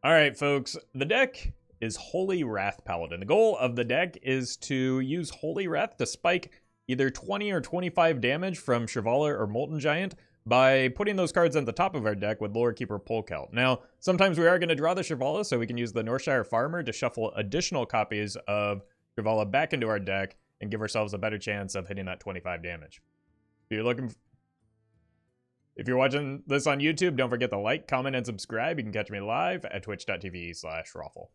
All right, folks, the deck is Holy Wrath Paladin. The goal of the deck is to use Holy Wrath to spike either 20 or 25 damage from Shirvallah or Molten Giant by putting those cards at the top of our deck with Lorekeeper Polkelt. Now, sometimes we are going to draw the Shirvallah, so we can use the Northshire Farmer to shuffle additional copies of Shirvallah back into our deck and give ourselves a better chance of hitting that 25 damage. If you're watching this on YouTube, don't forget to like, comment, and subscribe. You can catch me live at twitch.tv/Roffle.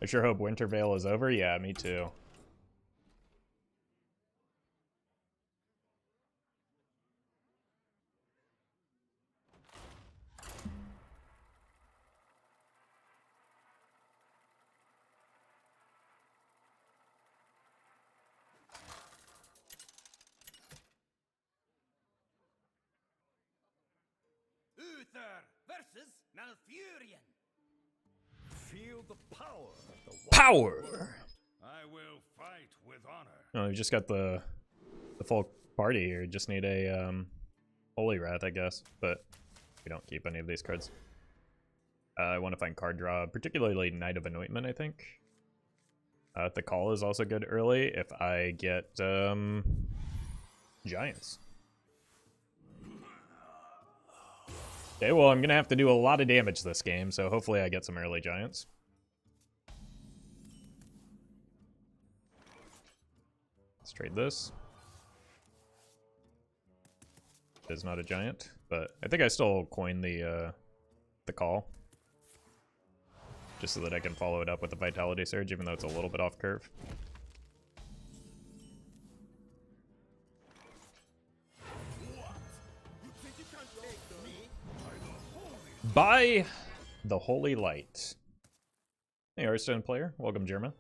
I sure hope Winter Veil is over. Yeah, me too. Uther versus Malfurion. Feel the power of the Power! I will fight with honor. Oh, we just got the full party here. Just need a Holy Wrath, I guess, but we don't keep any of these cards. I want to find card draw, particularly Knight of Anointment, I think. Thekal is also good early if I get Giants. Okay, well, I'm going to have to do a lot of damage this game, so hopefully I get some early Giants. Let's trade this. It is not a Giant, but I think I still coin the call. Just so that I can follow it up with the Vitality Surge, even though it's a little bit off curve. By the Holy Light. Hey, Hearthstone player. Welcome, Germa.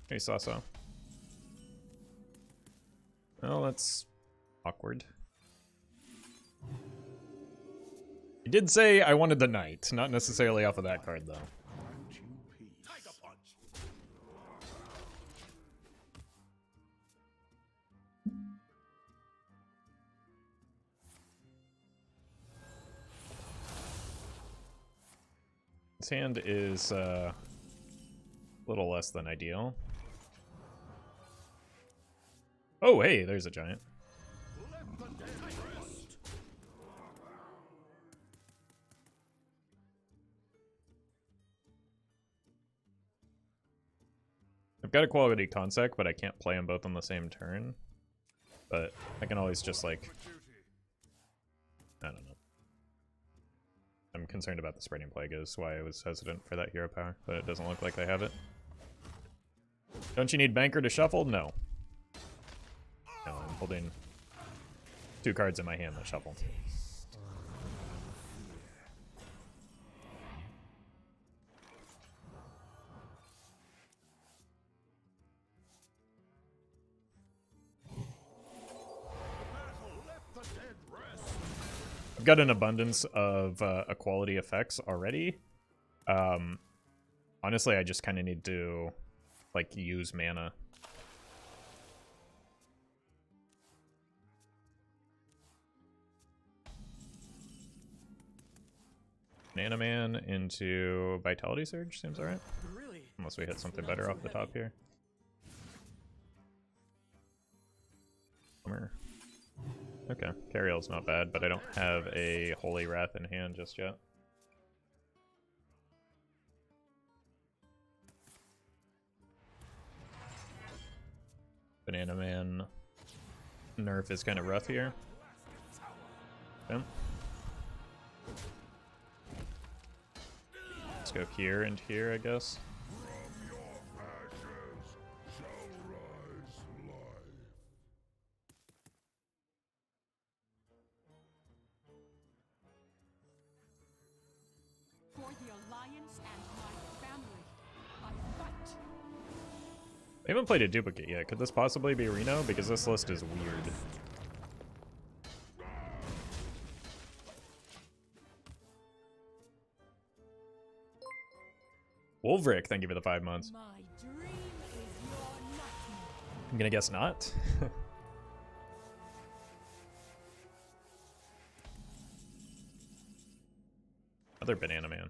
Hey, Sasa. Well, that's awkward. I did say I wanted the Knight, not necessarily off of that card, though. This hand is a little less than ideal. Oh, hey, there's a Giant. I've got a quality Consec, but I can't play them both on the same turn. But I can always just, like, I don't know. I'm concerned about the Spreading Plague, is why I was hesitant for that hero power, but it doesn't look like they have it. Don't you need Banker to shuffle? No. No, I'm holding 2 cards in my hand that shuffle. I've got an abundance of equality effects already. Honestly, I just kind of need to, like, use mana. Man into Vitality Surge seems alright. Unless we hit something better off the top here. Bummer. Okay, Cariel's not bad, but I don't have a Holy Wrath in hand just yet. Banana Man nerf is kind of rough here. Okay. Let's go here and here, I guess. I haven't played a duplicate yet. Could this possibly be Reno? Because this list is weird. Wolverick, thank you for the 5 months. My dream is your nightmare. I'm gonna guess not. Another Banana Man.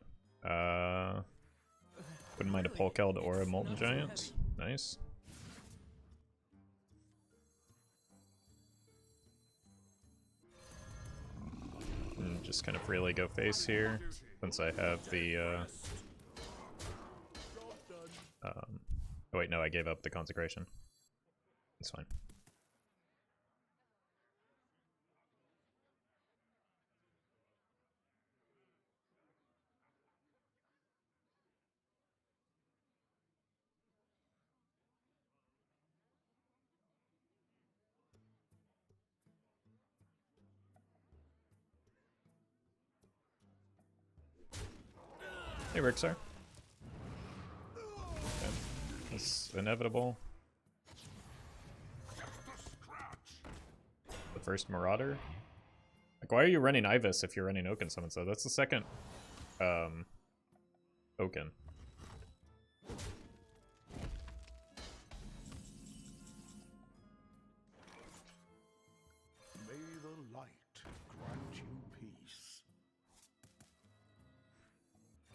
Wouldn't mind a Polkelt or a Molten Giant. Nice. And just kind of freely go face here, since I have the, oh wait, no, I gave up the Consecration. It's fine. Hey, Rixar. Okay. It's inevitable. The first Marauder. Like, why are you running Ivus if you're running Oaken Summons, though? That's the second, Oaken. May the light grant you peace.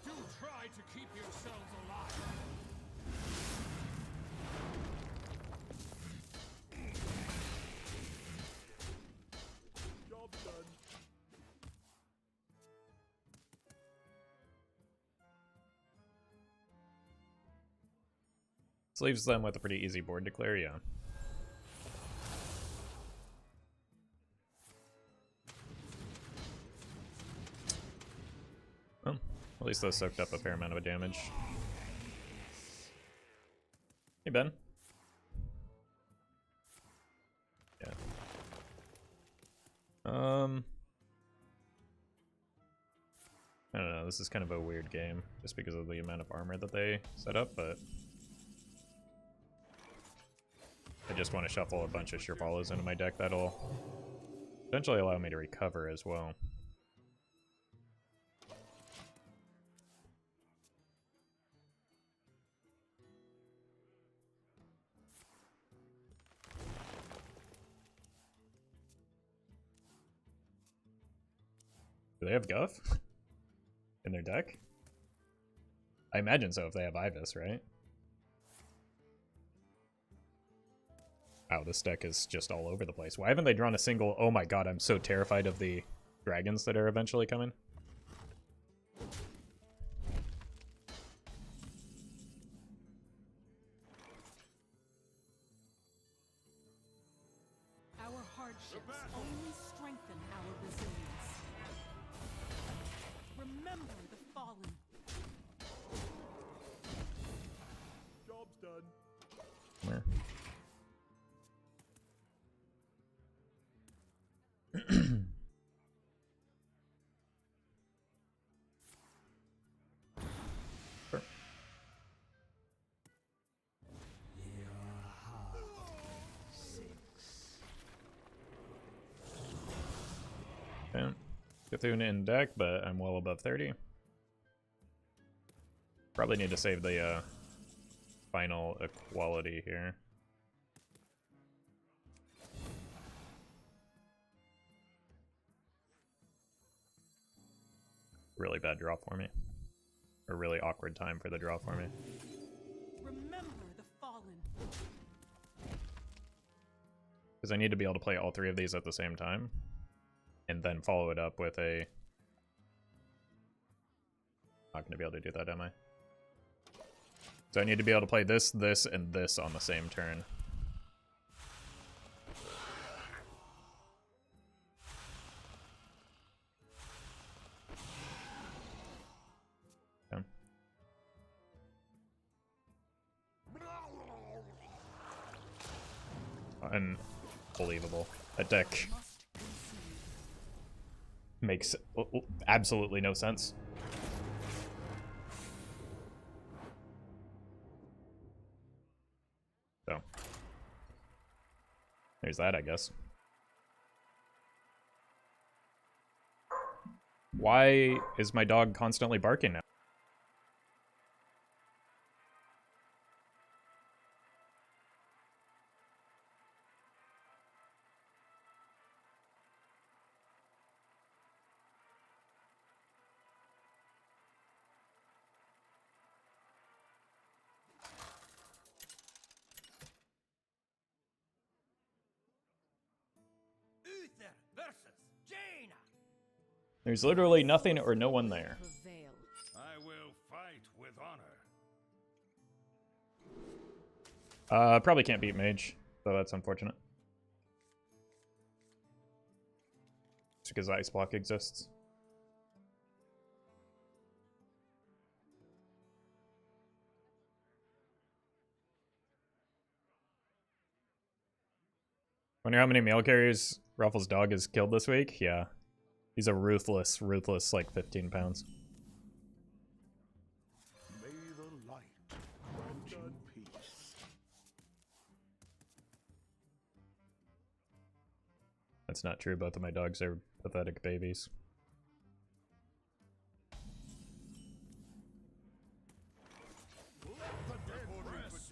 Do try to keep yourselves alive. Job done. This leaves them with a pretty easy board to clear, yeah. Well, at least those soaked up a fair amount of damage. Hey, Ben. Yeah. I don't know, this is kind of a weird game, just because of the amount of armor that they set up, but I just want to shuffle a bunch of Shirvallahs into my deck. That'll eventually allow me to recover as well. Do they have Guff in their deck? I imagine so if they have Ivus, right? Wow, this deck is just all over the place. Why haven't they drawn a single... Oh my god, I'm so terrified of the dragons that are eventually coming. Our hardships only strengthen our resilience. Remember the fallen. Job's done. Where? Sure. Okay. Cthulhu in deck, but I'm well above 30. Probably need to save the final equality here. Really bad draw for me. A really awkward time for the draw for me. Remember the fallen. Because I need to be able to play all three of these at the same time. And then follow it up with a... Not going to be able to do that, am I? So I need to be able to play this, this, and this on the same turn. Okay. Unbelievable. That deck makes absolutely no sense. So, there's that, I guess. Why is my dog constantly barking now? There's literally nothing or no one there. Prevail. I will fight with honor. Probably can't beat Mage, so that's unfortunate. Just because Ice Block exists. Wonder how many mail carriers Ruffle's dog has killed this week? Yeah. He's a ruthless, like 15 pounds. May the light grant you peace. That's not true. Both of my dogs are pathetic babies. Let the dead rest.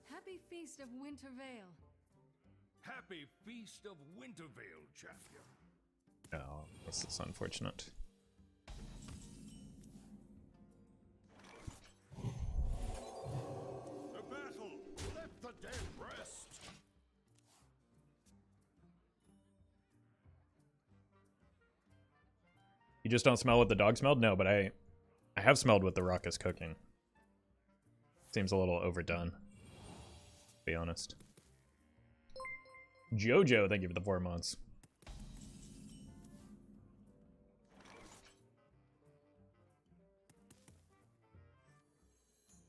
Happy Feast of Wintervale. Happy Feast of Wintervale, champion. Oh, this is unfortunate. The battle. Let the dead rest. You just don't smell what the dog smelled? No, but I have smelled what the rock is cooking. Seems a little overdone, to be honest. Jojo, thank you for the 4 months.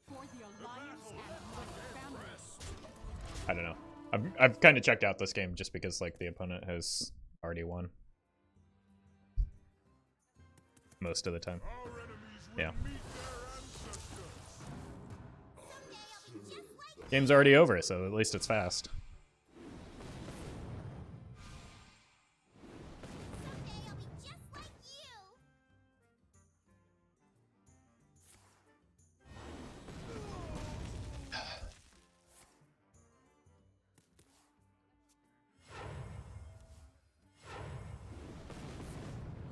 For the Alliance and the Bannerman. I don't know. I've kind of checked out this game just because like the opponent has already won most of the time. Our enemies will Yeah. meet their ancestors. Game's already over, so at least it's fast.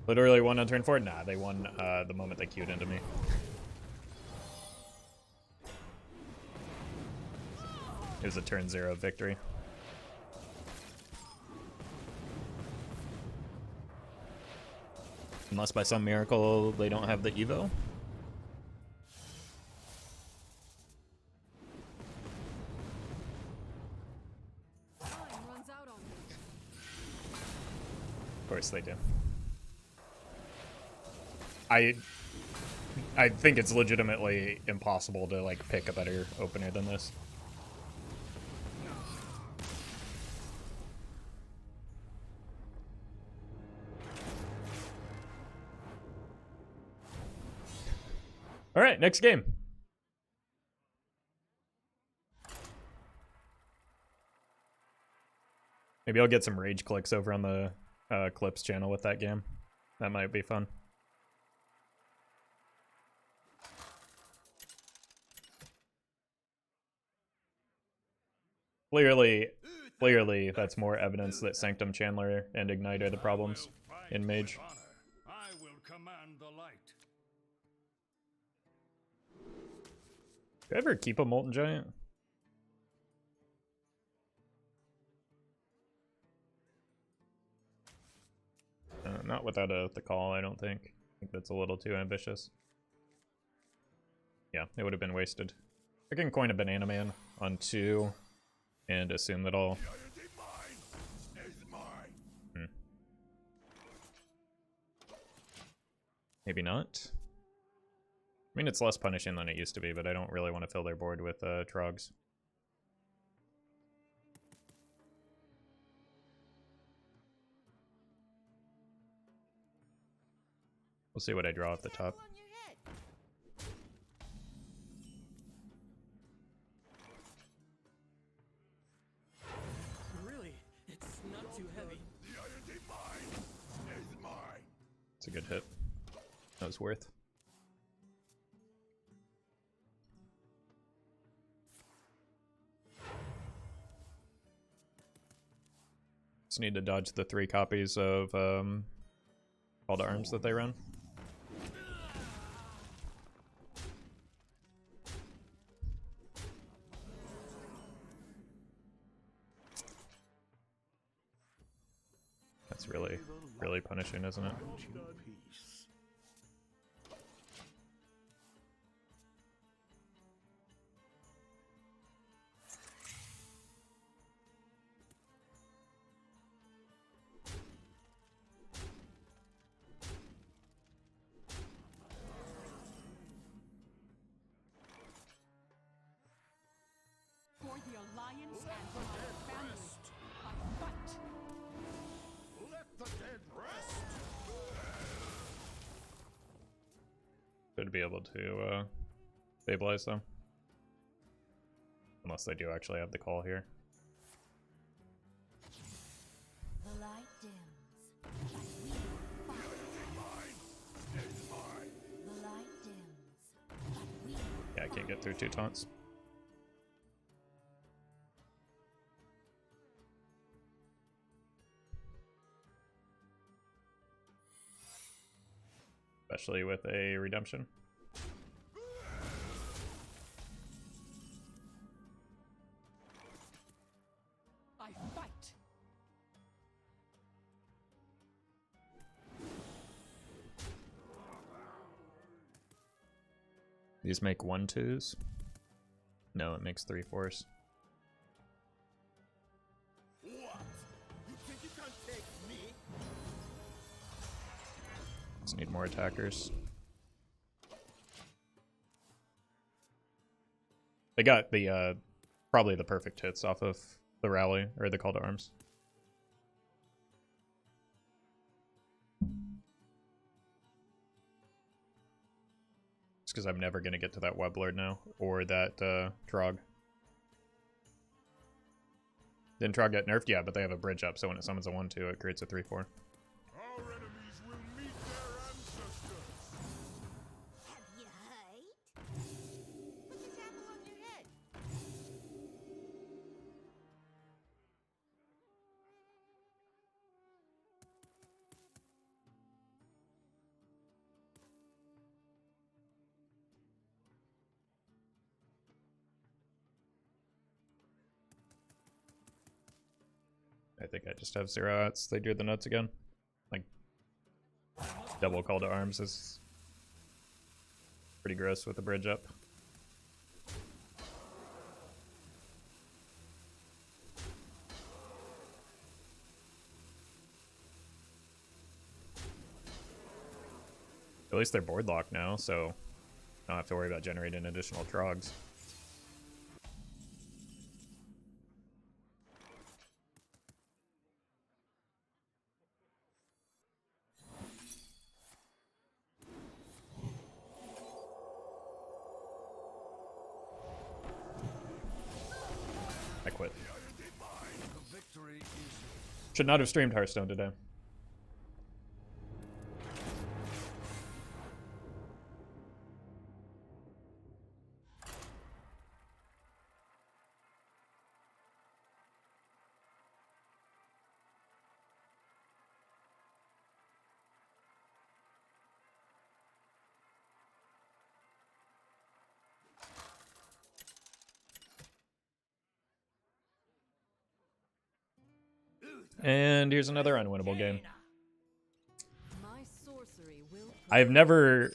Literally won on turn 4? Nah, they won the moment they queued into me. It was a turn 0 victory. Unless by some miracle they don't have the Evo. Time runs out on me. Of course they do. I think it's legitimately impossible to like pick a better opener than this. All right, next game. Maybe I'll get some rage clicks over on the Clips channel with that game. That might be fun. Clearly, that's more evidence that Sanctum Chandler and Ignite are the problems in Mage. I will command the light. Do I ever keep a Molten Giant? Not without a Thekal, I don't think. I think that's a little too ambitious. Yeah, it would have been wasted. I can coin a Banana Man on 2 and assume that I'll... Maybe not. I mean, it's less punishing than it used to be, but I don't really want to fill their board with Trogs. We'll see what I draw off the top. Really, it's not too heavy. It's a good hit. That was worth. Just need to dodge the 3 copies of Call to Arms that they run. It's really, really punishing, isn't it? Grant you peace. For the Alliance and for our family, I fight. Let the dead rest. Should be able to stabilize them. Unless they do actually have the call here. The light dims, but we fight. The light dims, but we Yeah, I can't get through 2 taunts. Especially with a redemption. I fight. These make 1/2s. No, it makes 3/4s. What? You think you can take me? Just need more attackers. They got the probably the perfect hits off of the rally or the call to arms. Just because I'm never gonna get to that Weblord now or that Trog. Didn't Trog get nerfed? Yeah, but they have a bridge up, so when it summons a 1/2, it creates a 3/4. Our enemies will meet their ancestors. have you heard? Put this apple on your head. I think I just have 0 outs. They drew the nuts again. Like, double call to arms is pretty gross with the bridge up. At least they're board locked now, so I don't have to worry about generating additional trogs. I quit. The victory is yours. Should not have streamed Hearthstone today. And here's another unwinnable game. My sorcery will I've never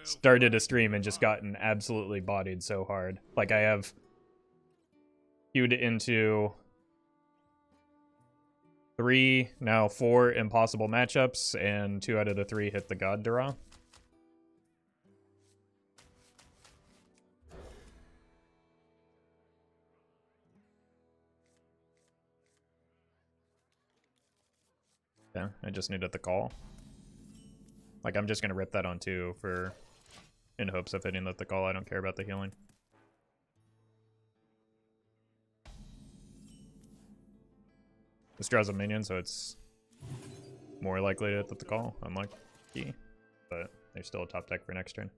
started a stream and just gotten absolutely bodied so hard. Like, I have queued into 3, now 4 impossible matchups, and 2 out of the 3 hit the god draw. Yeah, I just needed the call. Like, I'm just gonna rip that on 2 for in hopes of hitting the call. I don't care about the healing. This draws a minion, so it's more likely to hit the call, unlike key. But there's still a top deck for next turn.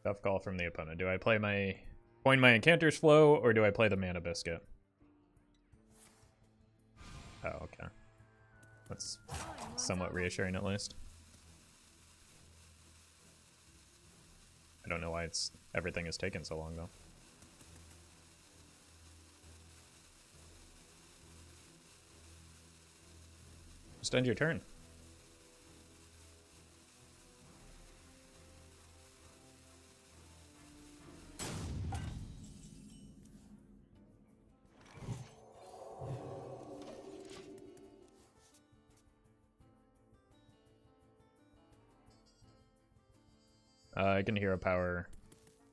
Tough call from the opponent. Do I play my coin my Incanter's Flow, or do I play the Mana Biscuit? Oh, okay. That's somewhat reassuring at least. I don't know why everything is taking so long though. Just end your turn. I can hero power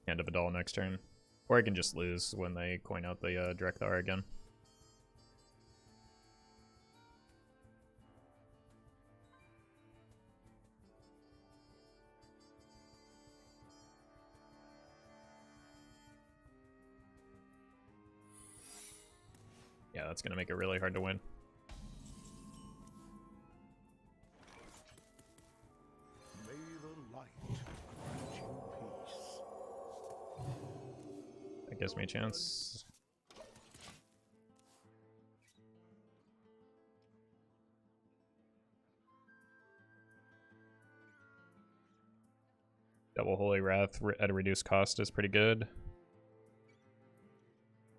Hand of Adal next turn. Or I can just lose when they coin out the Drekthar again. Yeah, that's going to make it really hard to win. May the light grant you peace. That gives me a chance. Double Holy Wrath at a reduced cost is pretty good.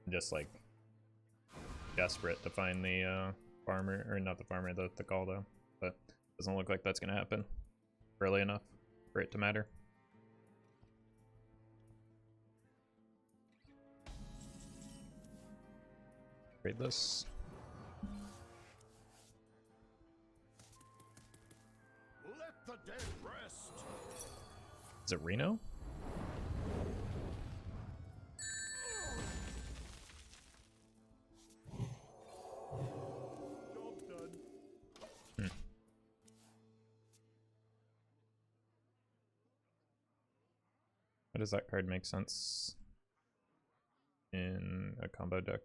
I'm just like desperate to find the farmer, or not the farmer, the Thekal though. But doesn't look like that's gonna happen early enough for it to matter. Trade this. Let the dead rest. Is it Reno? Job done. How does that card make sense in a combo deck?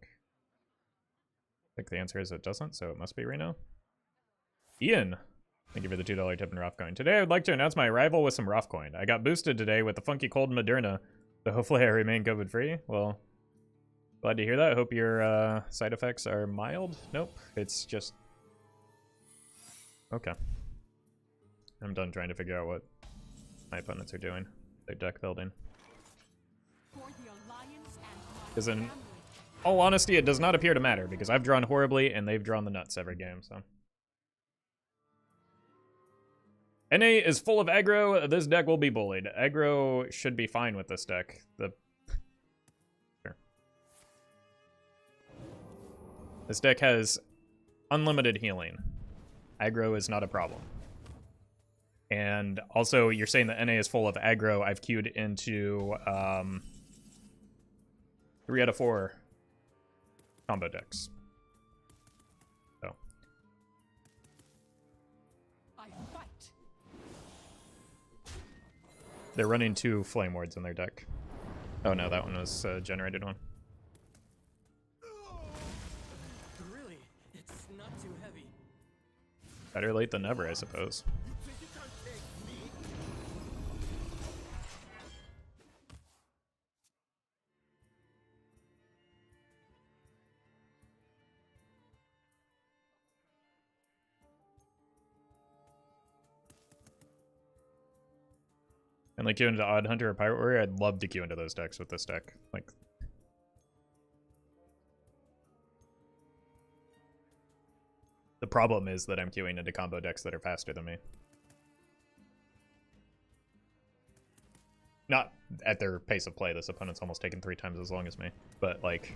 I think the answer is it doesn't, so it must be Reno. Ian, thank you for the $2 tip in Roffcoin. Today I would like to announce my arrival with some Roffcoin. I got boosted today with the funky cold Moderna, so hopefully I remain COVID free. Well, glad to hear that. I hope your side effects are mild. Nope, it's just... Okay. I'm done trying to figure out what my opponents are doing. Their deck building. For the Alliance and my Because in family. all honesty, it does not appear to matter, because I've drawn horribly and they've drawn the nuts every game, so... NA is full of aggro. This deck will be bullied. Aggro should be fine with this deck. Sure. This deck has unlimited healing. Aggro is not a problem. And also, you're saying that NA is full of aggro. I've queued into 3 out of 4 combo decks. So. I fight. They're running 2 Flame Wards in their deck. Oh no, that one was a generated one. Really? It's not too heavy. Better late than never, I suppose. Think you can't take me? And like queue into Odd Hunter or Pirate Warrior, I'd love to queue into those decks with this deck. Like, the problem is that I'm queuing into combo decks that are faster than me. Not at their pace of play. This opponent's almost taken 3 times as long as me. But like,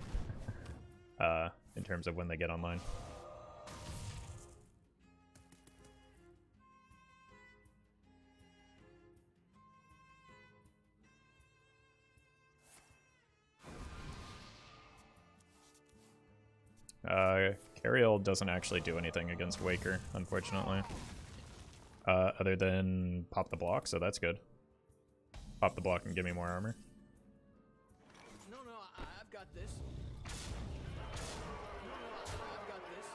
in terms of when they get online. Cariel doesn't actually do anything against Waker, unfortunately. Other than pop the block, so that's good. Pop the block and give me more armor. No, I've got this. No, I've got this.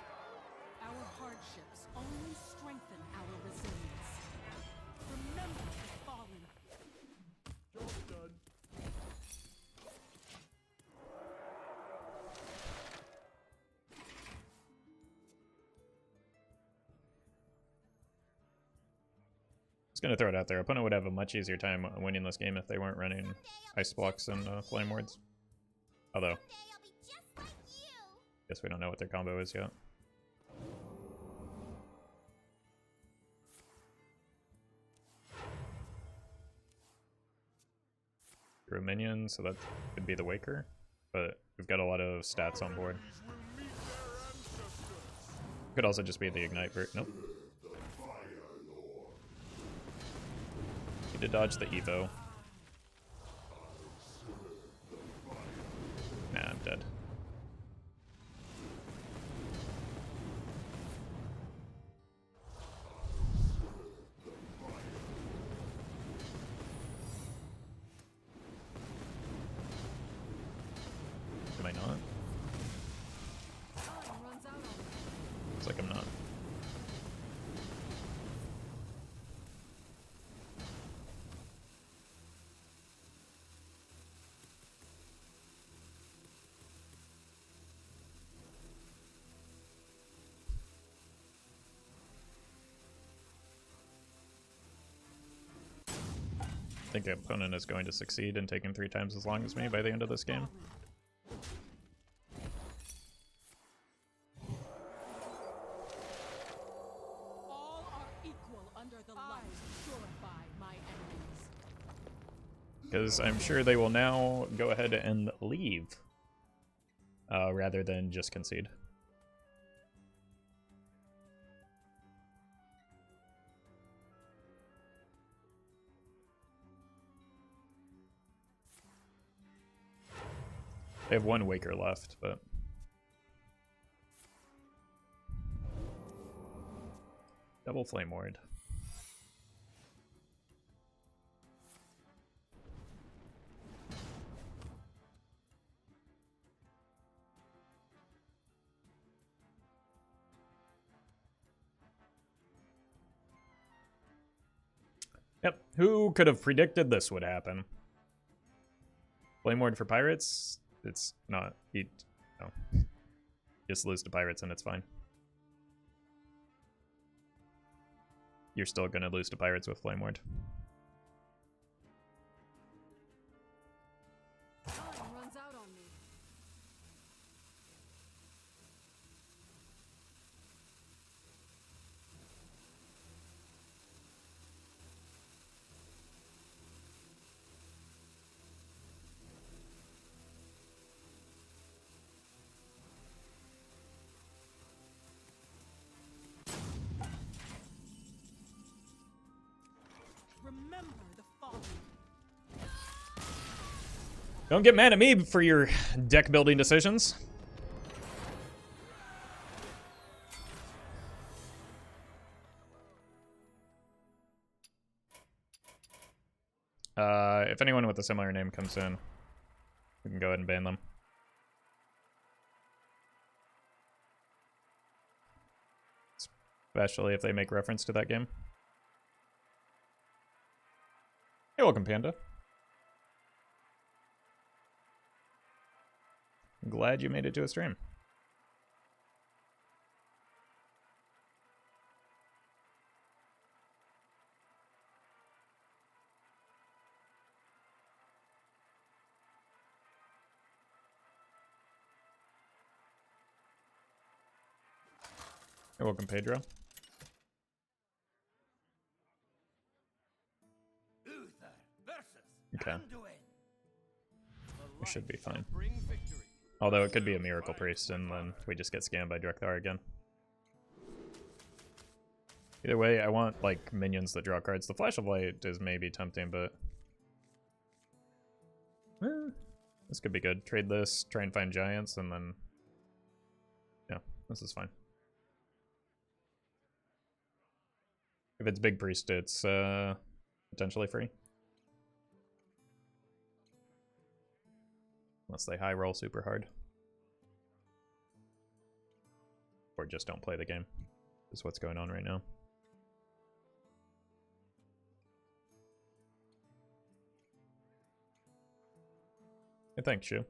Our hardships only strengthen our resilience. Remember the fallen. Job done. Just gonna throw it out there. Opponent would have a much easier time winning this game if they weren't running ice blocks and flame wards. Although, Someday I'll be just like you. guess we don't know what their combo is yet. Drew a minion, so that could be the Waker, but we've got a lot of stats on board. Could also just be the Ignite Nope. Need to dodge the Evo. Nah, I'm dead. Am I not? Looks like I'm not. I think the opponent is going to succeed in taking 3 times as long as me by the end of this game. All are equal under the light. Purify my enemies. Because I'm sure they will now go ahead and leave rather than just concede. They have 1 Waker left, but double Flame Ward. Yep, who could have predicted this would happen? Flame Ward for Pirates? It's not. No. Just lose to Pirates and it's fine. You're still gonna lose to Pirates with Flame Ward. Time runs out on me. Remember the fallen. Don't get mad at me for your deck building decisions. If anyone with a similar name comes in, we can go ahead and ban them. Especially if they make reference to that game. Hey, welcome, Panda. I'm glad you made it to a stream. Hey, welcome, Pedro. Okay. We should be fine. Although it could be a Miracle Priest and then we just get scammed by Drekthar again. Either way, I want like minions that draw cards. The Flash of Light is maybe tempting, but this could be good. Trade this, try and find giants, and then yeah, this is fine. If it's Big Priest, it's potentially free. Unless they high roll super hard. Or just don't play the game. Is what's going on right now. Hey, thanks, Shu.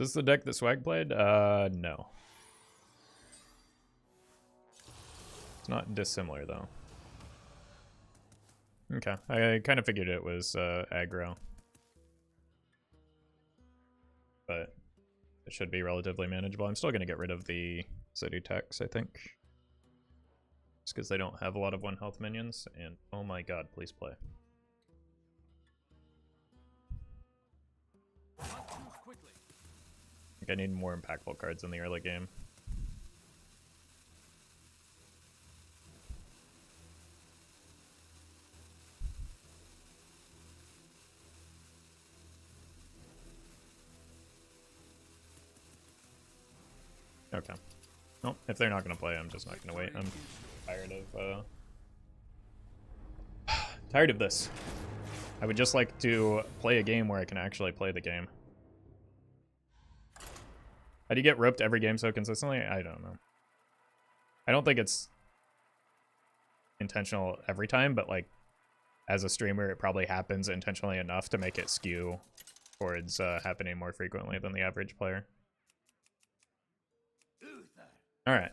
Is this the deck that Swag played? No. It's not dissimilar, though. Okay, I kind of figured it was aggro. But it should be relatively manageable. I'm still going to get rid of the city techs, I think. Just because they don't have a lot of 1 health minions. And oh my god, please play. Not too quickly. I think I need more impactful cards in the early game. Okay. Well, if they're not going to play, I'm just not going to wait. I'm tired of this. I would just like to play a game where I can actually play the game. How do you get roped every game so consistently? I don't know. I don't think it's intentional every time, but like as a streamer, it probably happens intentionally enough to make it skew towards happening more frequently than the average player. All right,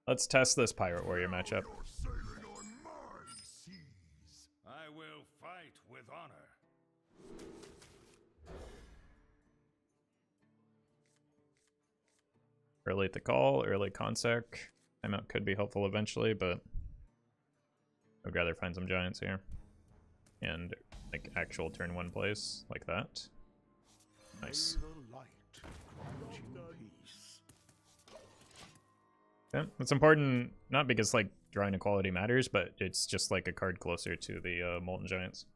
let's test this Pirate Warrior matchup. I will fight with honor. Early Thekal, early Consec. Timeout could be helpful eventually, but I'd rather find some giants here. And like actual turn 1 plays like that. Nice. May the light grant you peace. Yeah, it's important, not because like drawing equality matters, but it's just like a card closer to the Molten Giants.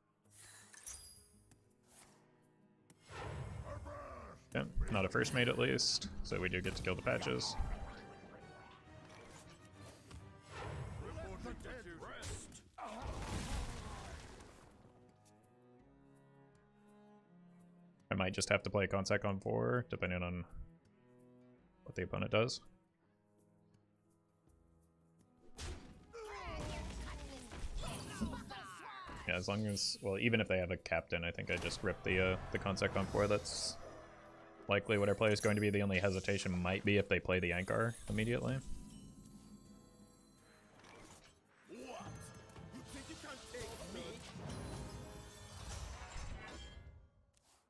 Yeah, not a first mate at least, so we do get to kill the patches. I might just have to play Consec on 4, depending on what the opponent does. Yeah, as long as, well, even if they have a captain, I think I just rip the Consec on 4. That's likely what our play is going to be. The only hesitation might be if they play the Ankar immediately.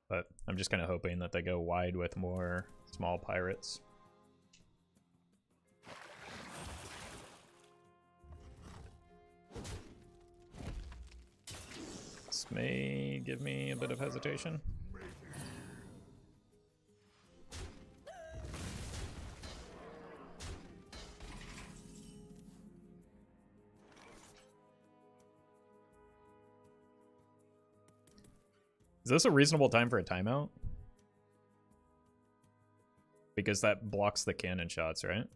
But I'm just kind of hoping that they go wide with more small pirates. This may give me a bit of hesitation. Is this a reasonable time for a timeout? Because that blocks the cannon shots, right?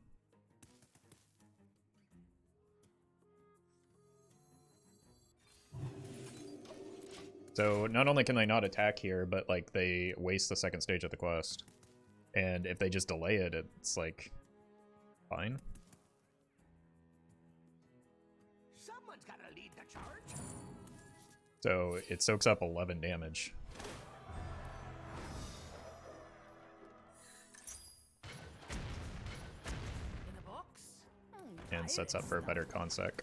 So not only can they not attack here, but like they waste the second stage of the quest. And if they just delay it, it's like fine. Someone's gotta lead the charge. So it soaks up 11 damage. In a box? And sets up for a better Consec.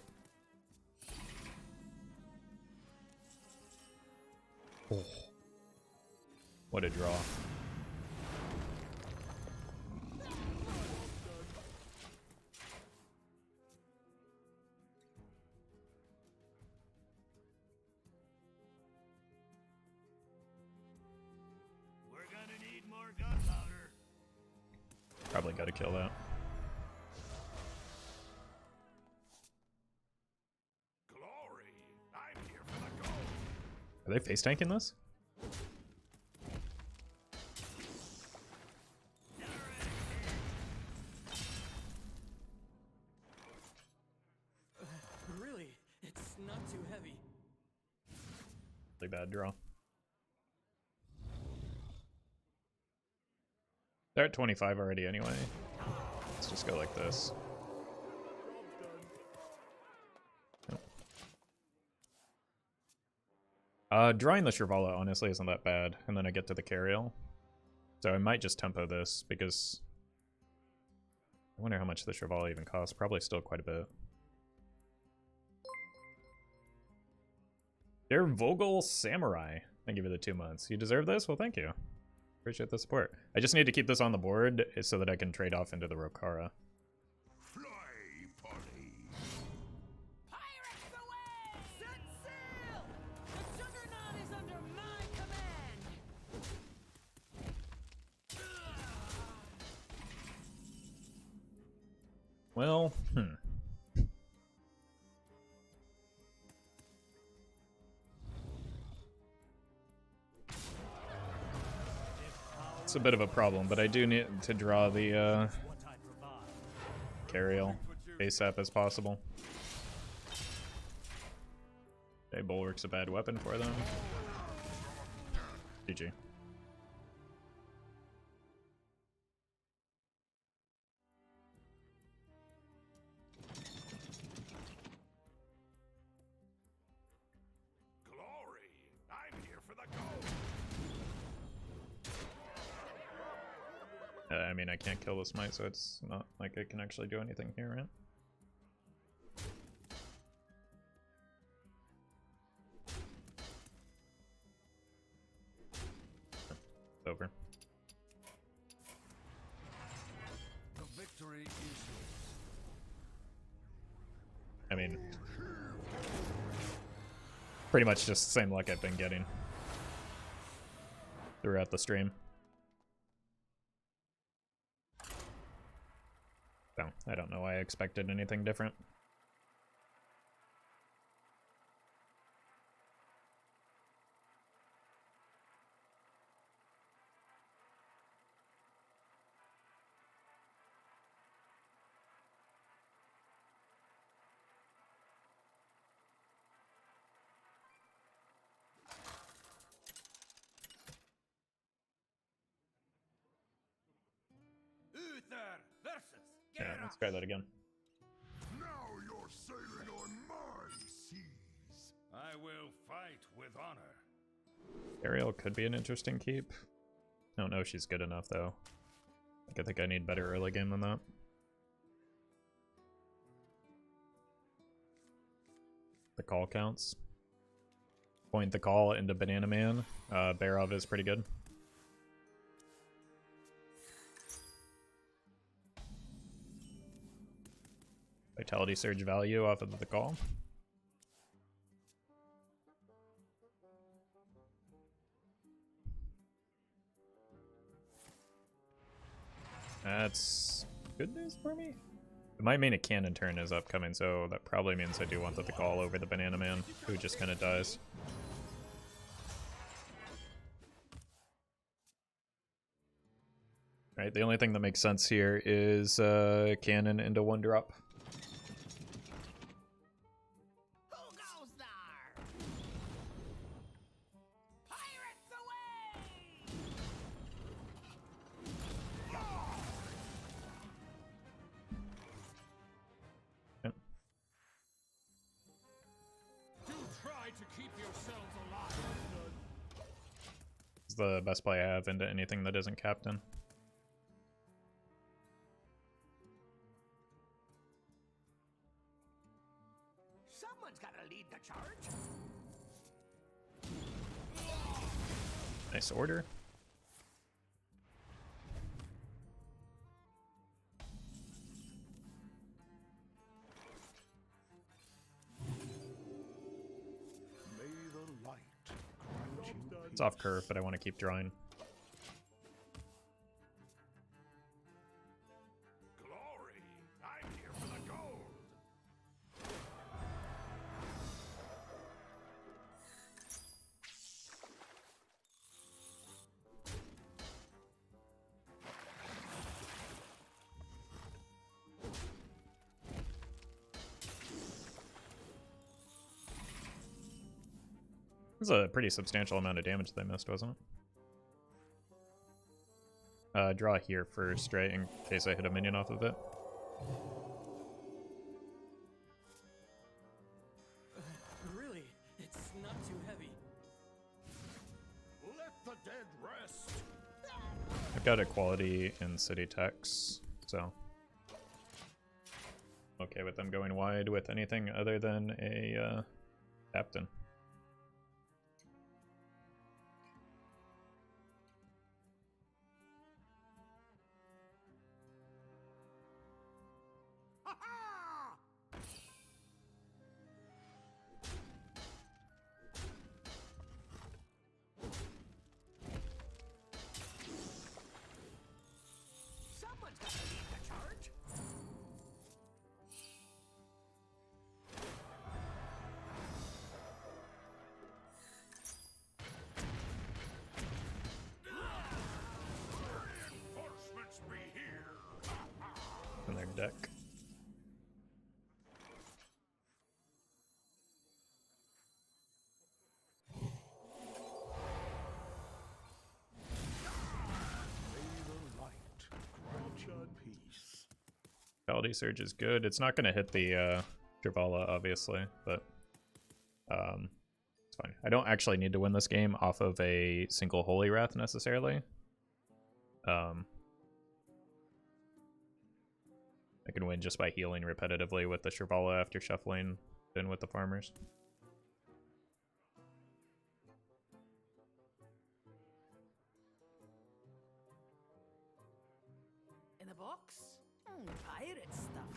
Oh. What a draw. We're gonna need more gunpowder. Probably gotta kill that. Glory! I'm here for the gold. Are they face tanking this? Really, it's not too heavy. Really bad draw. They're at 25 already anyway. Let's just go like this. Drawing the Shirvallah honestly isn't that bad, and then I get to the Cariel. So I might just tempo this because I wonder how much the Shirvallah even costs. Probably still quite a bit. Dear Vogel Samurai, thank you for the 2 months. You deserve this? Well, thank you. Appreciate the support. I just need to keep this on the board so that I can trade off into the Rokara. Fly, party. Pirates away! Set sail! The Juggernaut is under my command! Well, It's a bit of a problem, but I do need to draw the Cariel ASAP as possible. Okay, Bulwark's a bad weapon for them. GG. Glory! I'm here for the gold. I mean, I can't kill this Smite, so it's not like I can actually do anything here, right? It's over. The victory is yours. I mean, pretty much just the same luck I've been getting throughout the stream. So, I don't know why I expected anything different. Uther versus Yeah, let's try that again. Now you're sailing on my seas. I will fight with honor. Ariel could be an interesting keep. I don't know if she's good enough, though. I think I need better early game than that. The call counts. Point the call into Bannerman. Barov is pretty good. Vitality surge value off of the call. That's good news for me. It might mean a cannon turn is upcoming, so that probably means I do want the call over the Banana Man, who just kind of dies. Right, the only thing that makes sense here is cannon into 1-drop. Who goes there? Pirates away! Yep. Do try to keep yourselves alive. It's the best play I have into anything that isn't captain. Someone's gotta lead the charge. Nice order. May the light grant you It's off curve, but I want to keep drawing. glory. I'm here for the gold. This is a pretty substantial amount of damage they missed, wasn't it? Draw here first, right, in case I hit a minion off of it. Really, it's not too heavy. Let the dead rest. I've got equality in city techs, so okay with them going wide with anything other than a captain. Someone's got to lead the charge. Reinforcements be here. In their deck. May the light grant you peace. Quality Surge is good. It's not going to hit the Shirvallah, obviously, but it's fine. I don't actually need to win this game off of a single Holy Wrath necessarily. I can win just by healing repetitively with the Shirvallah after shuffling in with the farmers. In the box? Pirate stuff.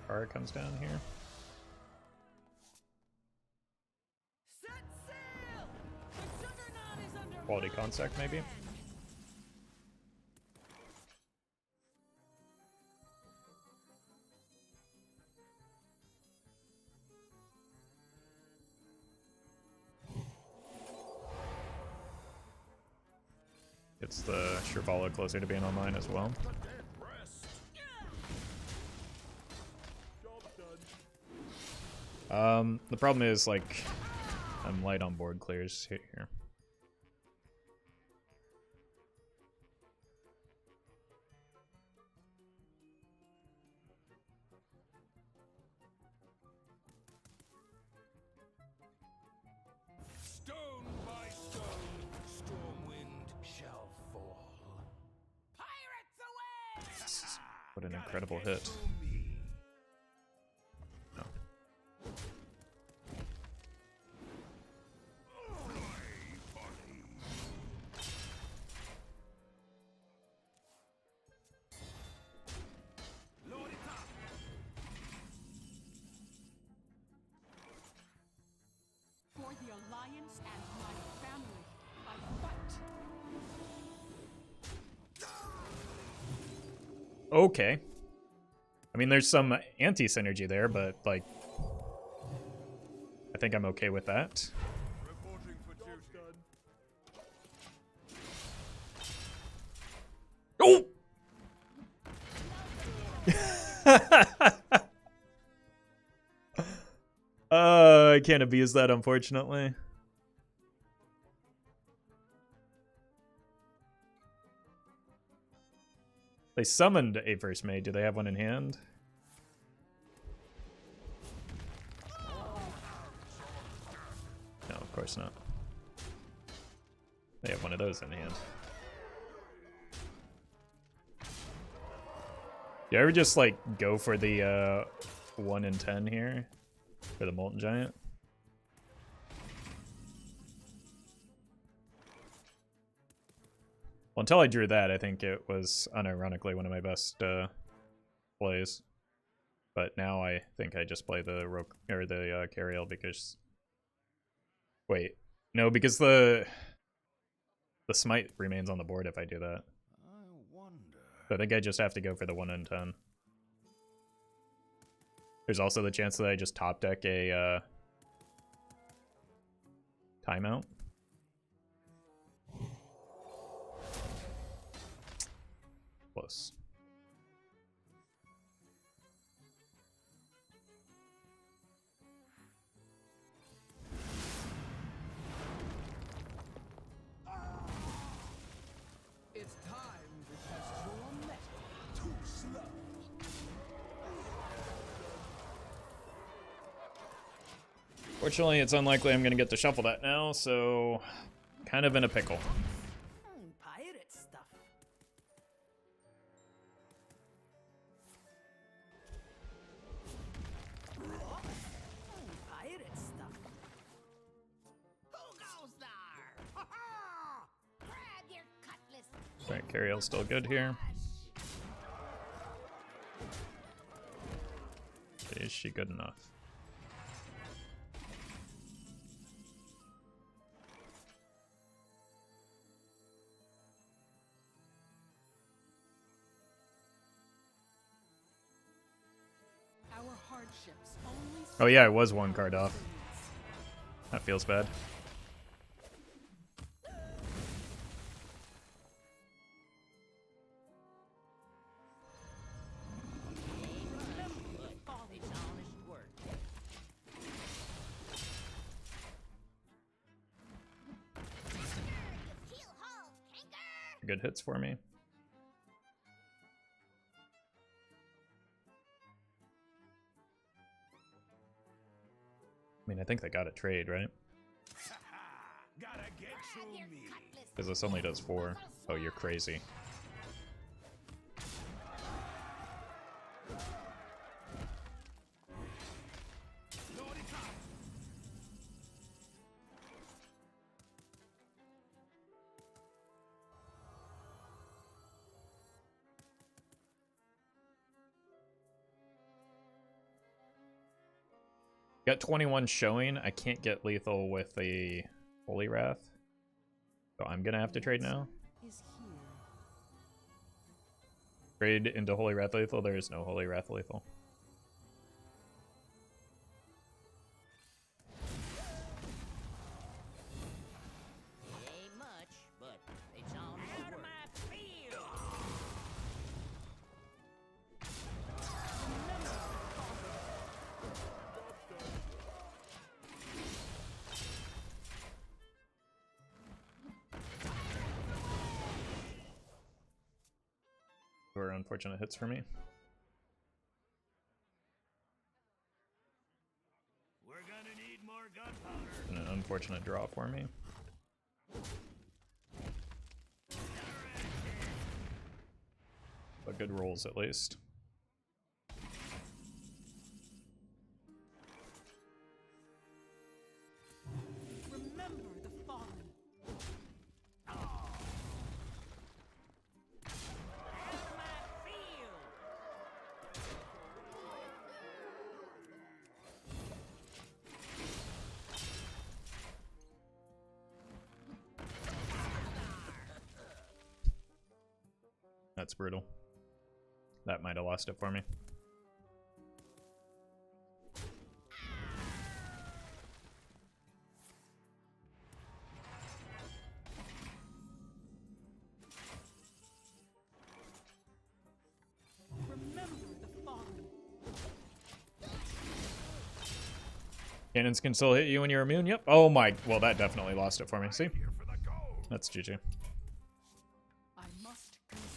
Kara comes down here. Set sail! The juggernaut is under Quality my Consec, maybe? command. Gets the Shirvallah closer to being online as well. The dead rest. Job done. The problem is, like, I'm light on board clears here. Stone by stone, Stormwind shall fall. Pirates away! What an incredible hit. No. Load it up! For the Alliance and my family, I fight. Okay. I mean, there's some anti-synergy there, but, like, I think I'm okay with that. Reporting for duty. Oh! I can't abuse that, unfortunately. They summoned a first mate. Do they have one in hand? No, of course not. They have one of those in hand. Do you ever just, like, go for the 1 in 10 here? For the Molten Giant? Well, until I drew that, I think it was unironically one of my best plays. But now I think I just play the Cariel because... Wait. No, because the smite remains on the board if I do that. I wonder. So I think I just have to go for the 1 in 10. There's also the chance that I just top deck a timeout. Close. It's time to test your metal. Too slow. Fortunately, it's unlikely I'm going to get to shuffle that now, so kind of in a pickle. Pirate stuff. Pirate stuff. Who goes there? Ha ha! Grab your cutlass. Alright, Cariel's still good here. Is she good enough? Our hardships only Oh yeah, I was one card off. That feels bad. Heel haul, canker! Good hits for me. I mean, I think they got a trade, right? Gotta get through Your me. cutlass. Because this only does 4. Oh, you're crazy. Got 21 showing. I can't get lethal with the Holy Wrath. So I'm gonna have to trade now. Is here. Trade into Holy Wrath lethal. There is no Holy Wrath lethal. Ain't much, but it's on out of my field. Were unfortunate hits for me. We're gonna need more gunpowder. And an unfortunate draw for me. But good rolls at least. remember the fallen. That's brutal. That might have lost it for me. Remember the fallen. Cannons can still hit you when you're immune. Yep. Oh my. Well, that definitely lost it for me. See? Here for the gold. That's GG. I must concede.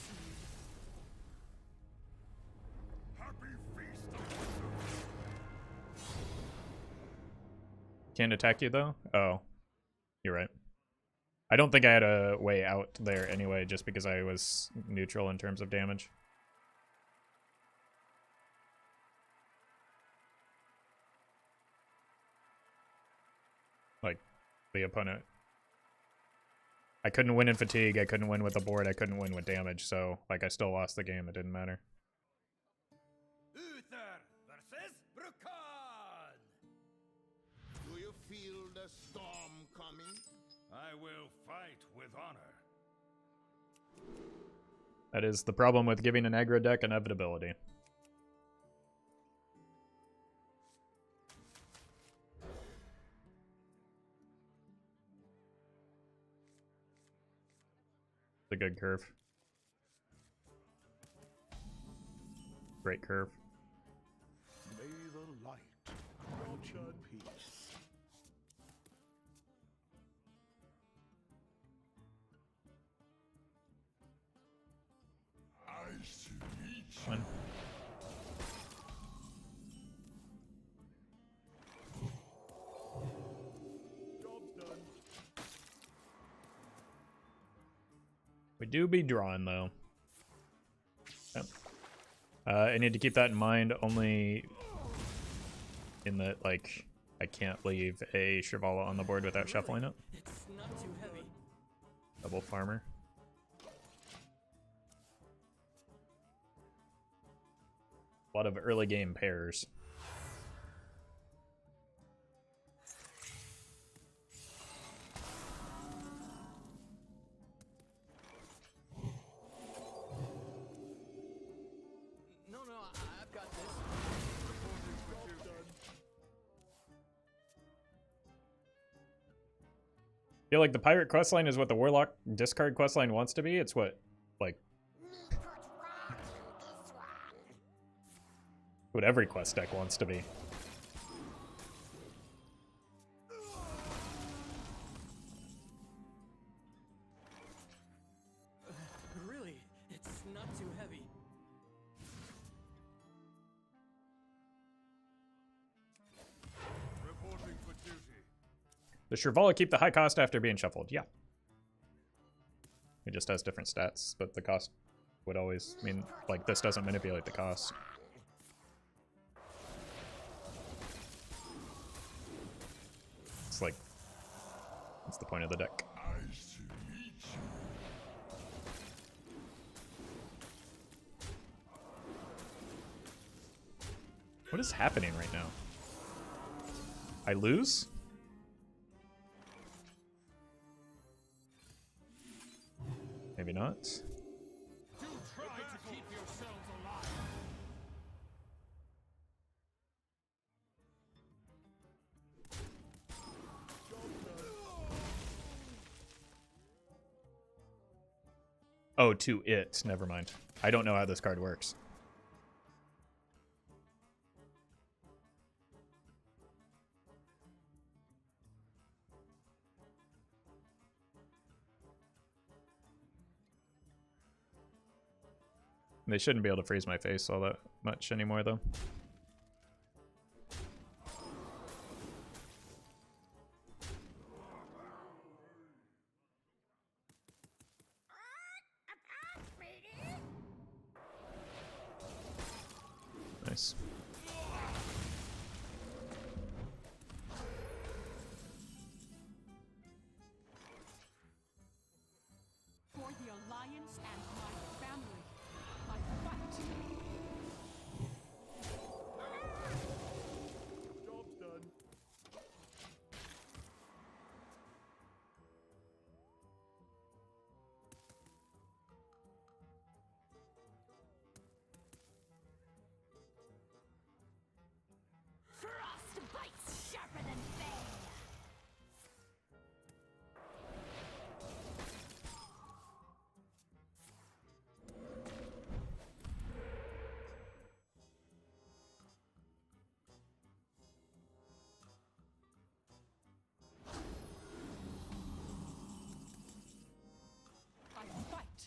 Happy feast. Can't attack you though? Oh. You're right. I don't think I had a way out there anyway, just because I was neutral in terms of damage. Like, the opponent. I couldn't win in fatigue, I couldn't win with the board, I couldn't win with damage, so, like, I still lost the game, it didn't matter. Uther versus Brukan. Do you feel the storm coming? I will fight with honor. That is the problem with giving an aggro deck inevitability. It's a good curve. Great curve. May the light grant you peace. I see each One. We do be drawing though. Yep. I need to keep that in mind only in that, like, I can't leave a Shirvallah on the board without shuffling it. It's not too heavy. Double farmer. A lot of early game pairs. No, I've got this. I feel like the pirate questline is what the warlock discard questline wants to be. It's what, like, what every quest deck wants to be. Really, it's not too heavy. Reporting for duty. The Shirvallah keep the high cost after being shuffled. Yeah. It just has different stats, but the cost would always mean, like, this doesn't manipulate the cost. It's like, that's the point of the deck. Nice to meet you. What is happening right now? I lose? Maybe not. Do try to keep yourselves alive. Oh, to it. Never mind. I don't know how this card works. They shouldn't be able to freeze my face all that much anymore, though. Nice. For the Alliance and my family, I fight. Job's done. Frost bites sharper than fang. I fight.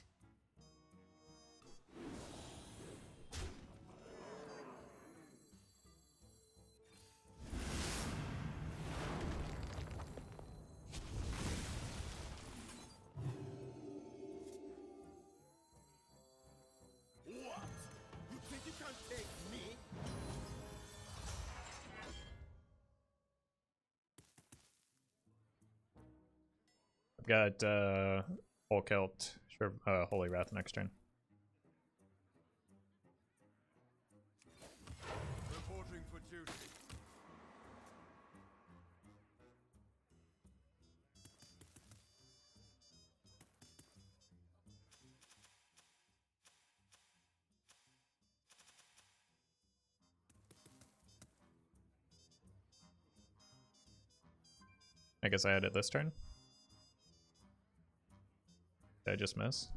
What? You think you can take me? I've got Polkelt, Holy Wrath next turn. Reporting for duty. I guess I had it this turn. Did I just miss?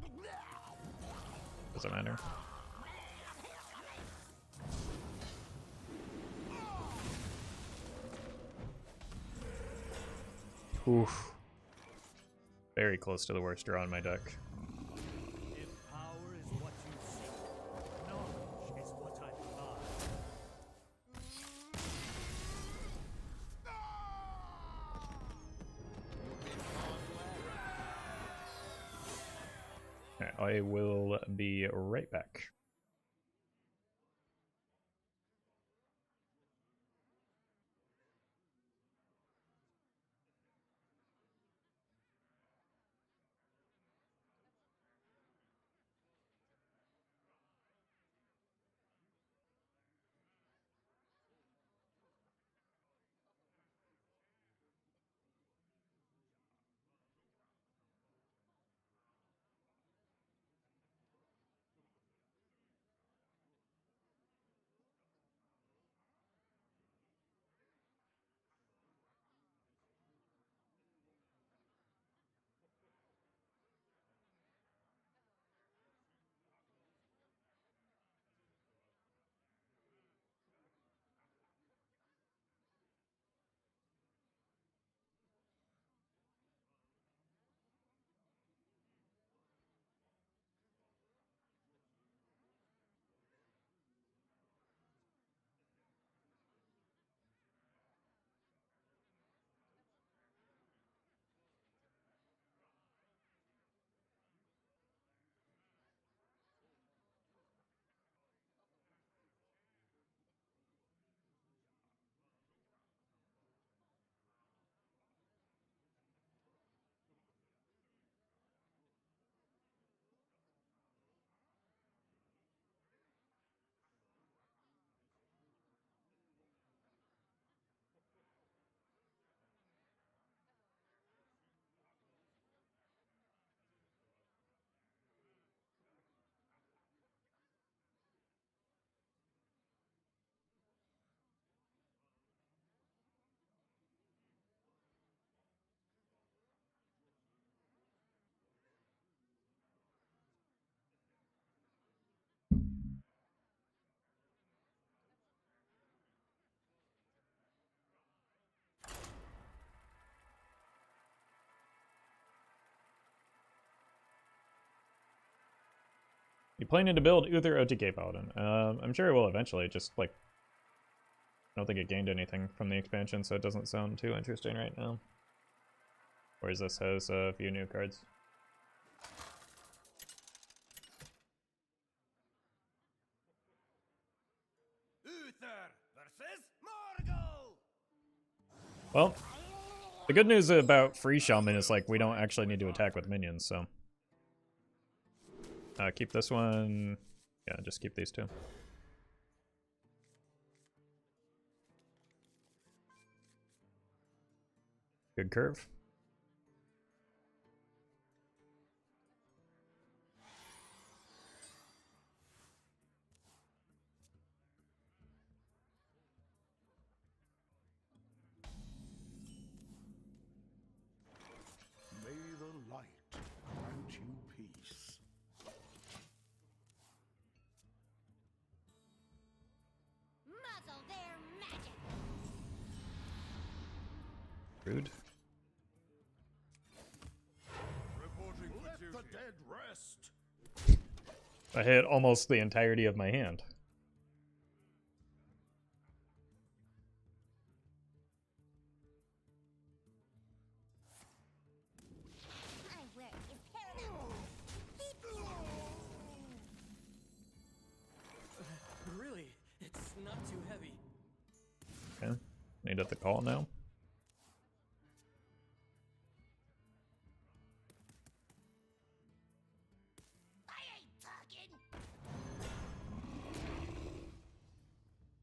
Doesn't matter. Oof. Very close to the worst draw in my deck. If power is what you seek, knowledge is what I provide. Alright, I will be right back. You planning to build Uther OTK Paladin? I'm sure it will eventually, just like I don't think it gained anything from the expansion, so it doesn't sound too interesting right now. Whereas this has a few new cards. Uther versus Morgul! Well, the good news about Free Shaman is like we don't actually need to attack with minions, so. Keep this one. Yeah, just keep these two. Good curve. May the light grant you peace. Muzzle their magic. Rude. Reporting for Let duty. the dead rest. I hit almost the entirety of my hand. My work is paramount. Really? It's not too heavy. Okay. Need at the call now. I ain't talking.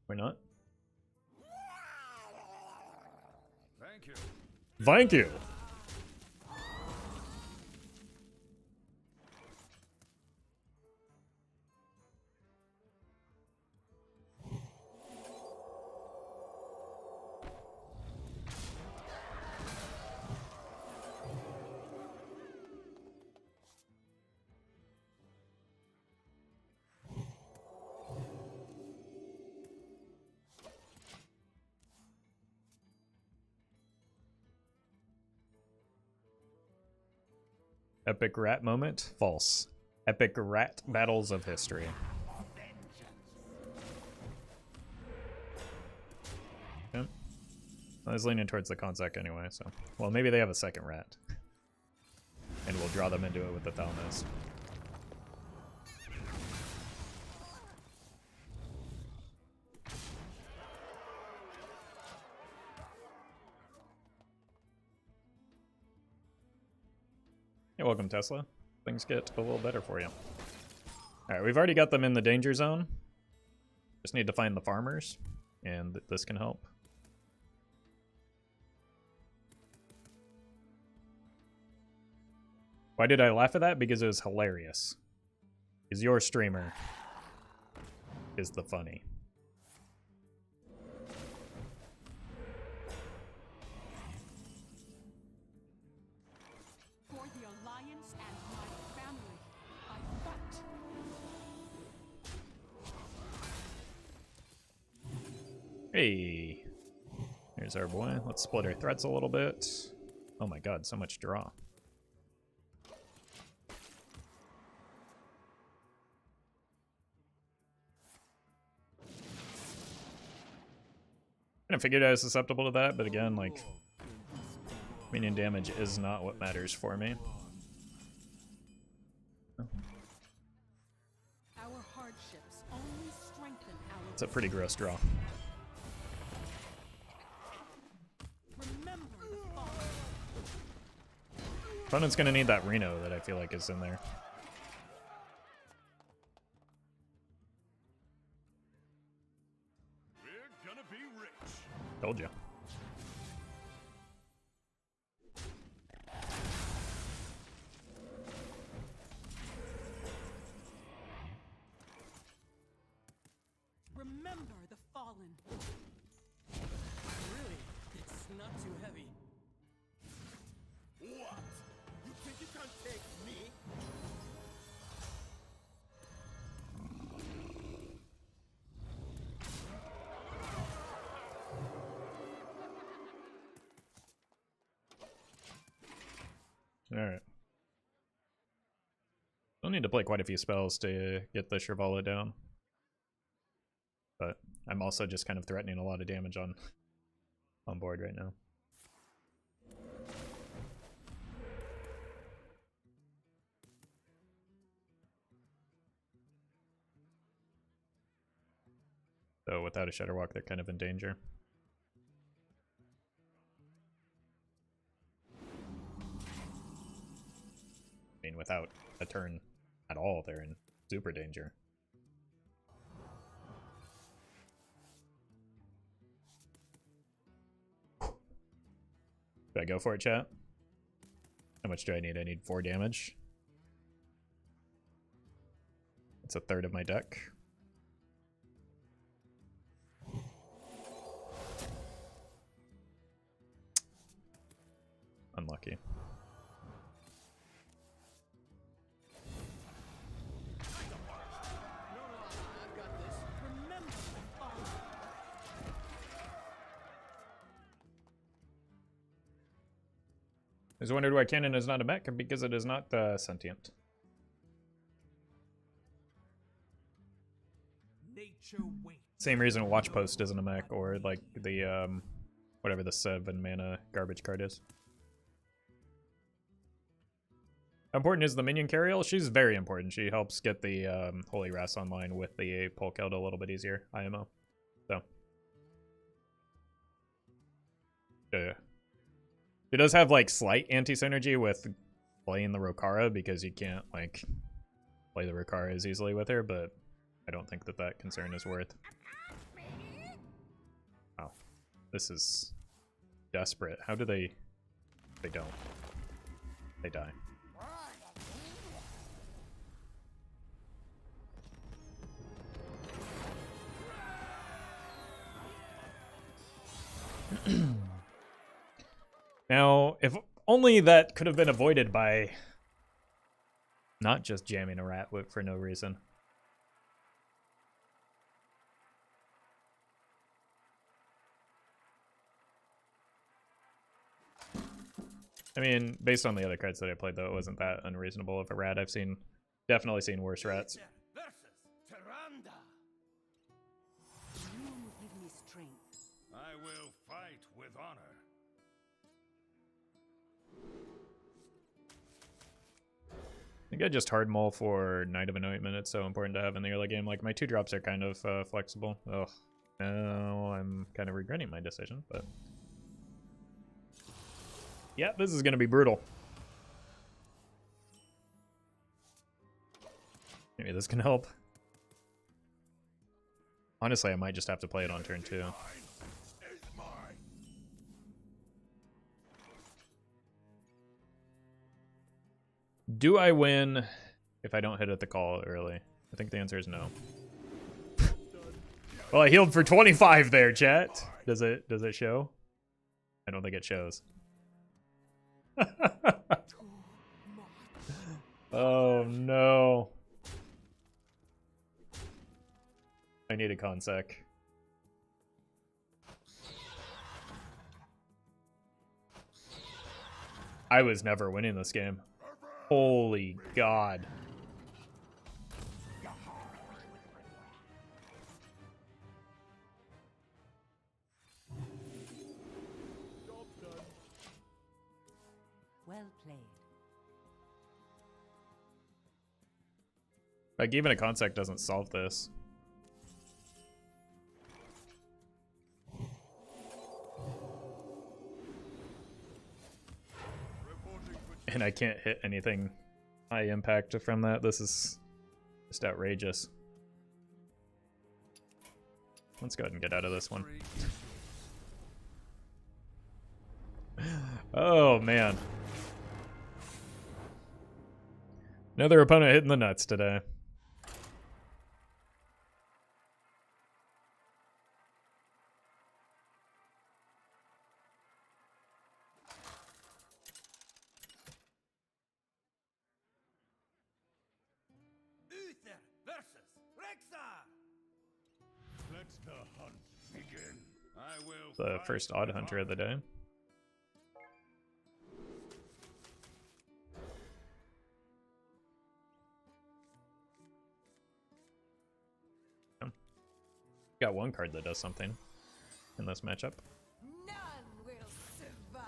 Why not? Thank you. Thank you. Epic rat moment? False. Epic rat battles of history. Yep. I was leaning towards the Consec anyway, so. Well, maybe they have a second rat. And we'll draw them into it with the Thalmist. You're welcome, Tesla. Things get a little better for you. Alright, we've already got them in the danger zone. Just need to find the farmers, and this can help. Why did I laugh at that? Because it was hilarious. Because your streamer is the funny. For the Alliance and my family, I fight. Hey, here's our boy. Let's split our threats a little bit. Oh my god, so much draw. I figured I was susceptible to that, but again, like, minion damage is not what matters for me. Our hardships only strengthen our. It's a pretty gross draw. Remember the fall. Opponent's gonna need that Reno that I feel like is in there. We're gonna be rich. Told you. Remember the fallen. Really, it's not too heavy. What? You think you can take me? Alright. Still need to play quite a few spells to get the Shirvallah down. But I'm also just kind of threatening a lot of damage on board right now. So without a Shudderwalk, they're kind of in danger. I mean, without a turn at all, they're in super danger. Do I go for it, chat? How much do I need? I need 4 damage. That's a third of my deck. Unlucky. I've got this. Remember the fallen. I was wondered why Cannon is not a mech, because it is not sentient. Nature waits. Same reason Watch Post isn't a mech, or like the whatever the 7 mana garbage card is. How important is the minion Cariel? She's very important. She helps get the Holy Wrath online with the Polkelt a little bit easier, IMO. So. It does have like slight anti-synergy with playing the Rokara because you can't like play the Rokara as easily with her, but I don't think that that concern is worth. Wow, this is desperate. How do they? They don't. They die. Now, if only that could have been avoided by not just jamming a rat whip for no reason. I mean, based on the other cards that I played, though, it wasn't that unreasonable of a rat. I've definitely seen worse rats. Versus Tyrande. You will give me strength. I will fight with honor. I think I just hard mull for Knight of Anointment. It's so important to have in the early game. Like, my 2 drops are kind of flexible. Ugh. Now I'm kind of regretting my decision, but... yeah, this is going to be brutal. Maybe this can help. Honestly, I might just have to play it on turn 2. Do I win if I don't hit at the call early? I think the answer is no. Well, I healed for 25 there, chat. Does it show? I don't think it shows. Oh no. I need a consec. I was never winning this game. Holy God. Well played. Like, even a consec doesn't solve this. And I can't hit anything high impact from that. This is just outrageous. Let's go ahead and get out of this one. Oh, man. Another opponent hitting the nuts today. Uther versus Rexar. Let the hunt begin. I will. The first odd hunter of the day. Got one card that does something in this matchup. None will survive.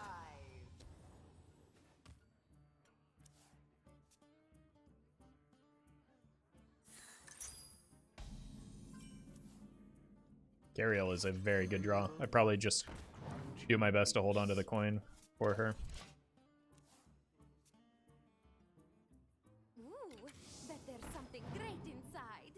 Cariel is a very good draw. I probably just do my best to hold on to the coin for her. Ooh, bet there's something great inside.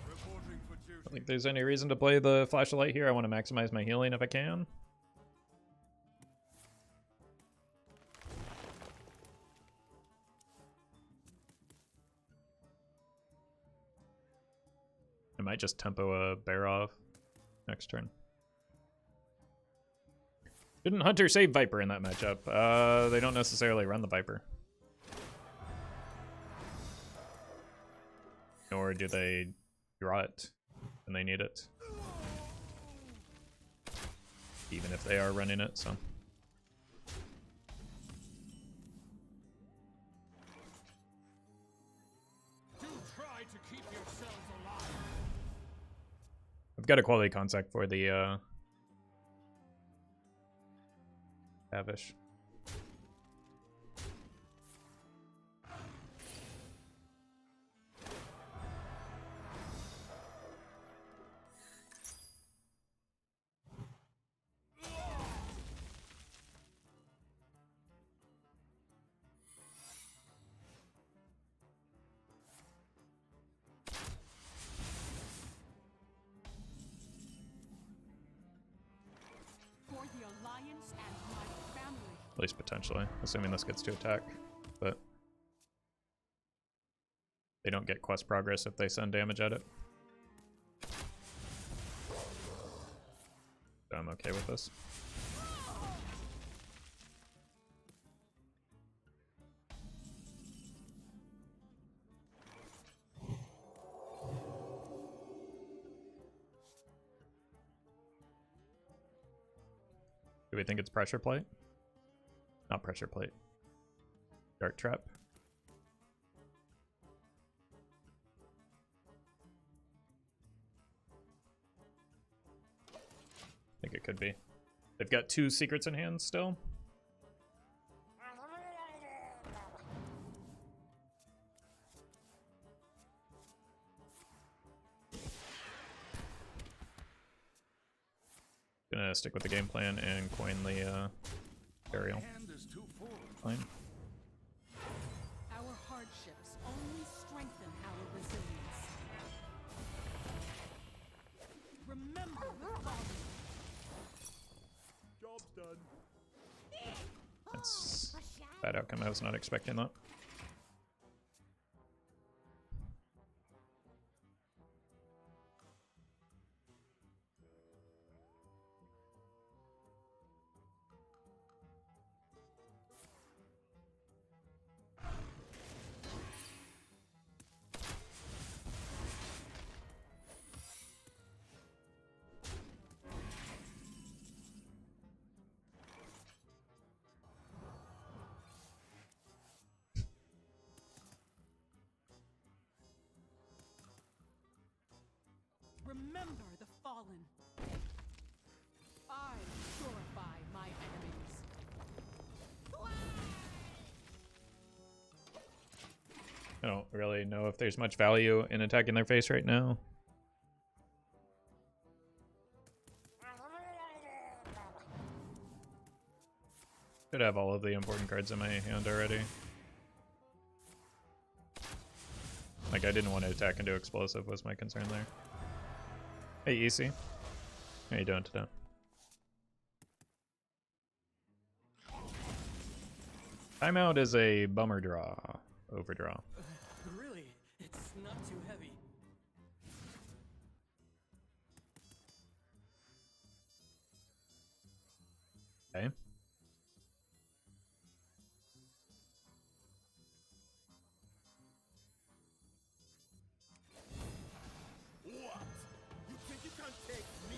Reporting for duty. I don't think there's any reason to play the flashlight here. I want to maximize my healing if I can. I might just tempo a Barov next turn. Didn't Hunter save Viper in that matchup? They don't necessarily run the Viper. Nor do they draw it when they need it. Even if they are running it, so. Do try to keep yourselves alive. I've got a quality consec for the Avish. For the Alliance and my family. At least potentially, assuming this gets to attack. But they don't get quest progress if they send damage at it. So I'm okay with this. Do we think it's pressure plate? Not pressure plate. Dark trap. I think it could be. They've got 2 secrets in hand still. gonna stick with the game plan and coin the Cariel. Hand is too full. Fine. Our hardships only strengthen our resilience. Remember the fallen. Job's done. That's a bad outcome. I was not expecting that. Remember the fallen. I purify my enemies. I don't really know if there's much value in attacking their face right now. Should have all of the important cards in my hand already. Like, I didn't want to attack into explosive was my concern there. Hey, EC. How you doing today? Timeout is a bummer draw. Overdraw. Really? It's not too heavy. Okay. What? You think you can take me?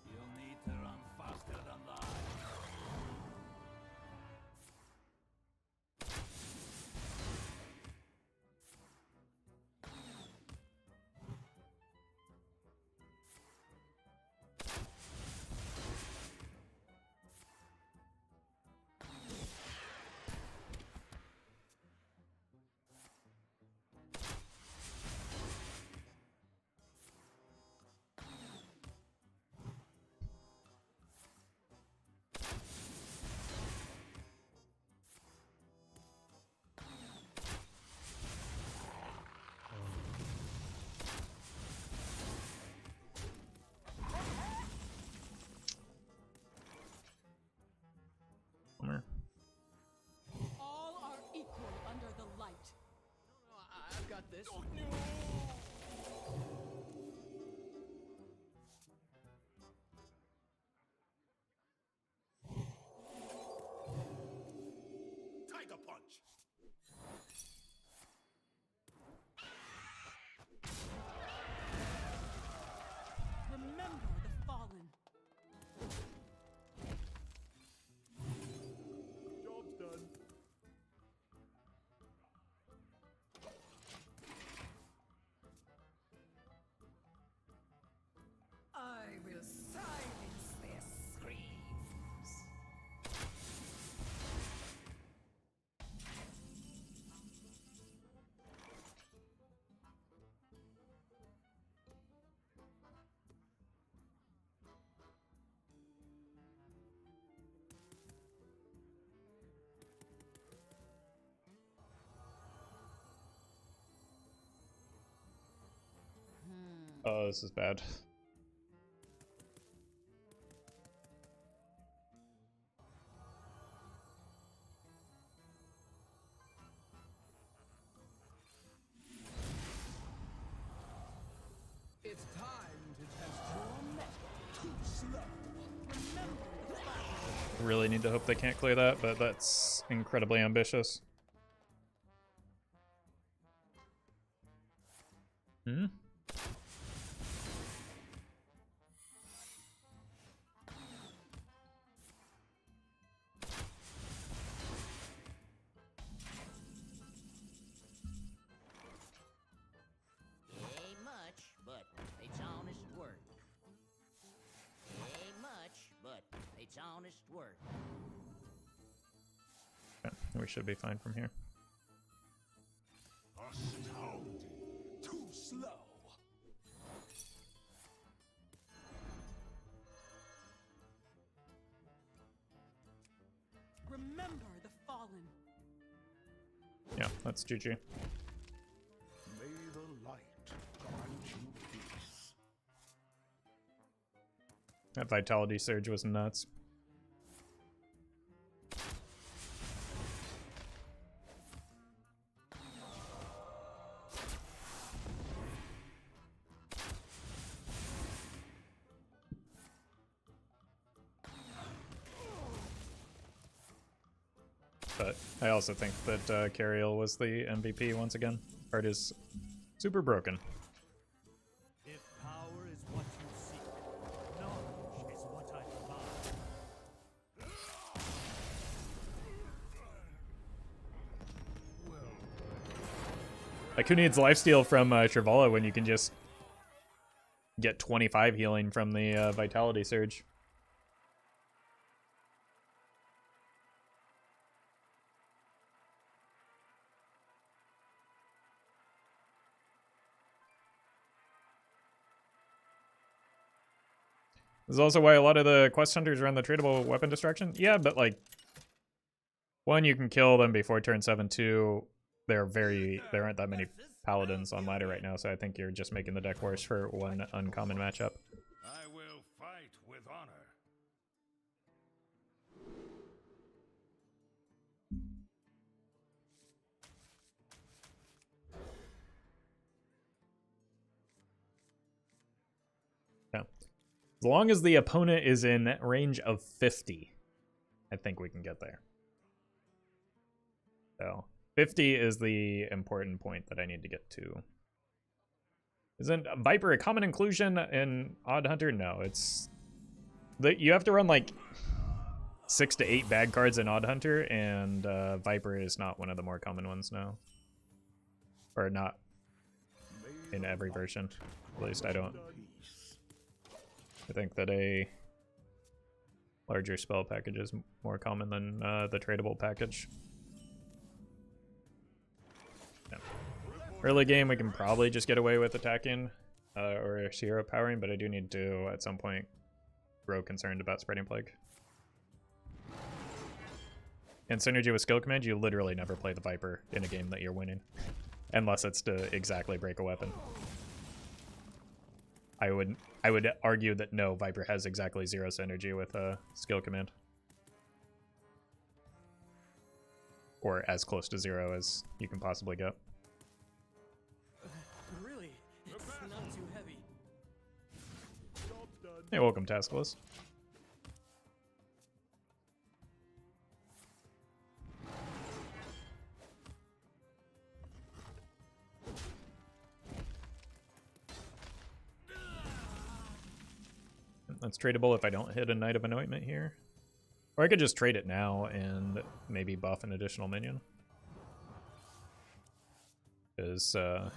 You'll need to run faster than that. Bummer. All are equal under the light. No, I've got this. Tiger punch. Remember the fallen. Job's done. I will silence their screams. Oh, this is bad. It's time to test your metal. Too slow. Remember the fallen. Really need to hope they can't clear that, but that's incredibly ambitious. Hmm? Ain't much, but it's honest work. Ain't much. its honest worth. Okay, we should be fine from here. Astounding. Too slow. Remember the fallen. Yeah, that's GG. May the light grant you peace. That Vitality Surge was nuts. But I also think that Cariel was the MVP once again. Card is super broken. If power is what you seek, knowledge is what I provide. Like, who needs lifesteal from Shirvallah when you can just get 25 healing from the Vitality Surge? This is also why a lot of the quest hunters run the tradable weapon destruction. Yeah, but like, one, you can kill them before turn 7. 2, there aren't that many paladins on ladder right now, so I think you're just making the deck worse for one uncommon matchup. I will fight with honor. Yeah. As long as the opponent is in range of 50, I think we can get there. So 50 is the important point that I need to get to. Isn't Viper a common inclusion in Odd Hunter? No, it's you have to run like 6 to 8 bad cards in Odd Hunter, and Viper is not one of the more common ones now, or not in every version. At least I don't. I think that a larger spell package is more common than the tradable package. Yeah. Early game, we can probably just get away with attacking or hero powering, but I do need to, at some point, grow concerned about spreading plague. And synergy with skill command, you literally never play the Viper in a game that you're winning, unless it's to exactly break a weapon. I would argue that no, Viper has exactly 0 synergy with a skill command. Or as close to 0 as you can possibly get. Really? It's not too heavy. Hey, welcome, Taskless. That's tradable if I don't hit a Knight of Anointment here. Or I could just trade it now and maybe buff an additional minion. Because the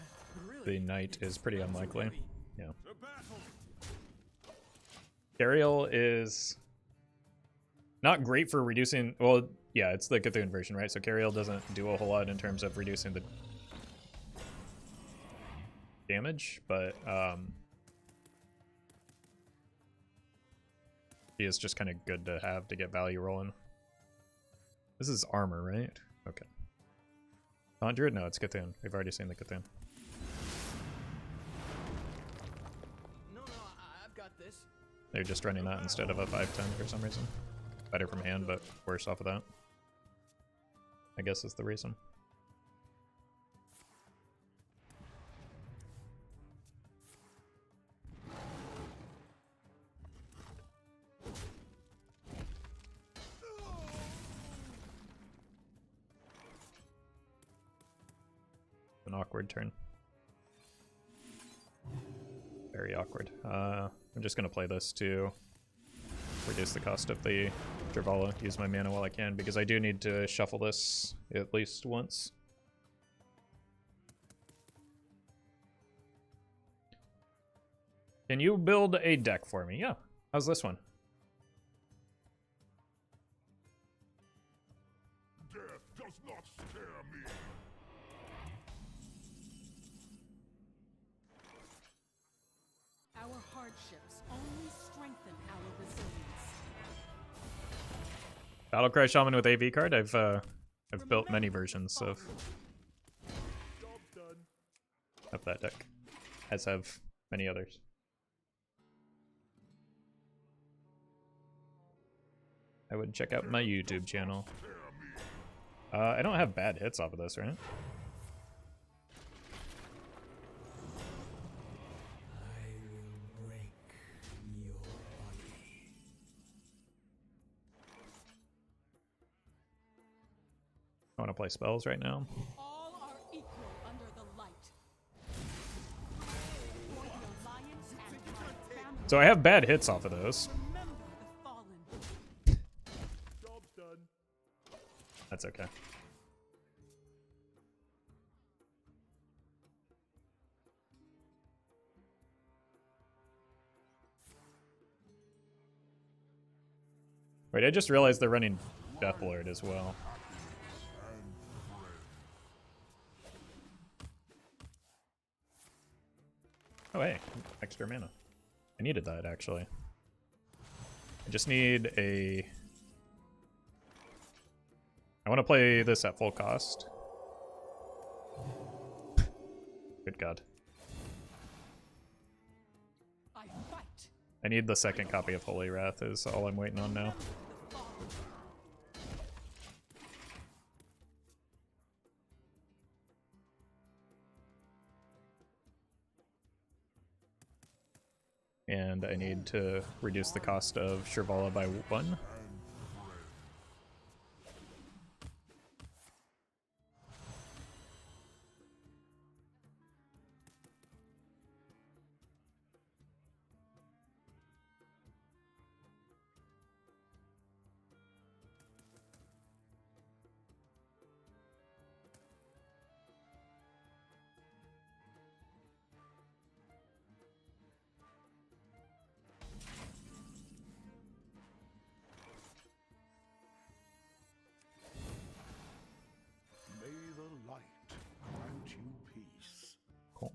Knight is pretty unlikely. Yeah. Cariel is not great for reducing... Well, yeah, it's the Cthulhu version, right? So Cariel doesn't do a whole lot in terms of reducing the damage, but... he is just kind of good to have to get value rolling. This is armor, right? Okay. Not Druid? No, it's Cthulhu. We've already seen the Cthulhu. No, I've got this. They're just running that instead of a 5/10 for some reason. Better from hand, but worse off of that. I guess is the reason. An awkward turn. Very awkward. I'm just gonna play this to reduce the cost of the Shirvallah, use my mana while I can, because I do need to shuffle this at least once. Can you build a deck for me? Yeah. How's this one? scare me. Our hardships only strengthen our resilience. Battlecry Shaman with AV card. I've built many versions of that deck, as have many others. I would check out my YouTube channel. I don't have bad hits off of this, right? I want to play spells right now. All are equal under the light. For the alliance and my family. So I have bad hits off of those. Remember the fallen. Job's done. That's okay. Wait, I just realized they're running Deathlord as well. Oh hey, extra mana. I needed that actually. I just need a... I want to play this at full cost. Good god. I fight. I need the second copy of Holy Wrath is all I'm waiting on now. The fallen. And I need to reduce the cost of Shirvallah by 1. May the light grant you peace. Cool.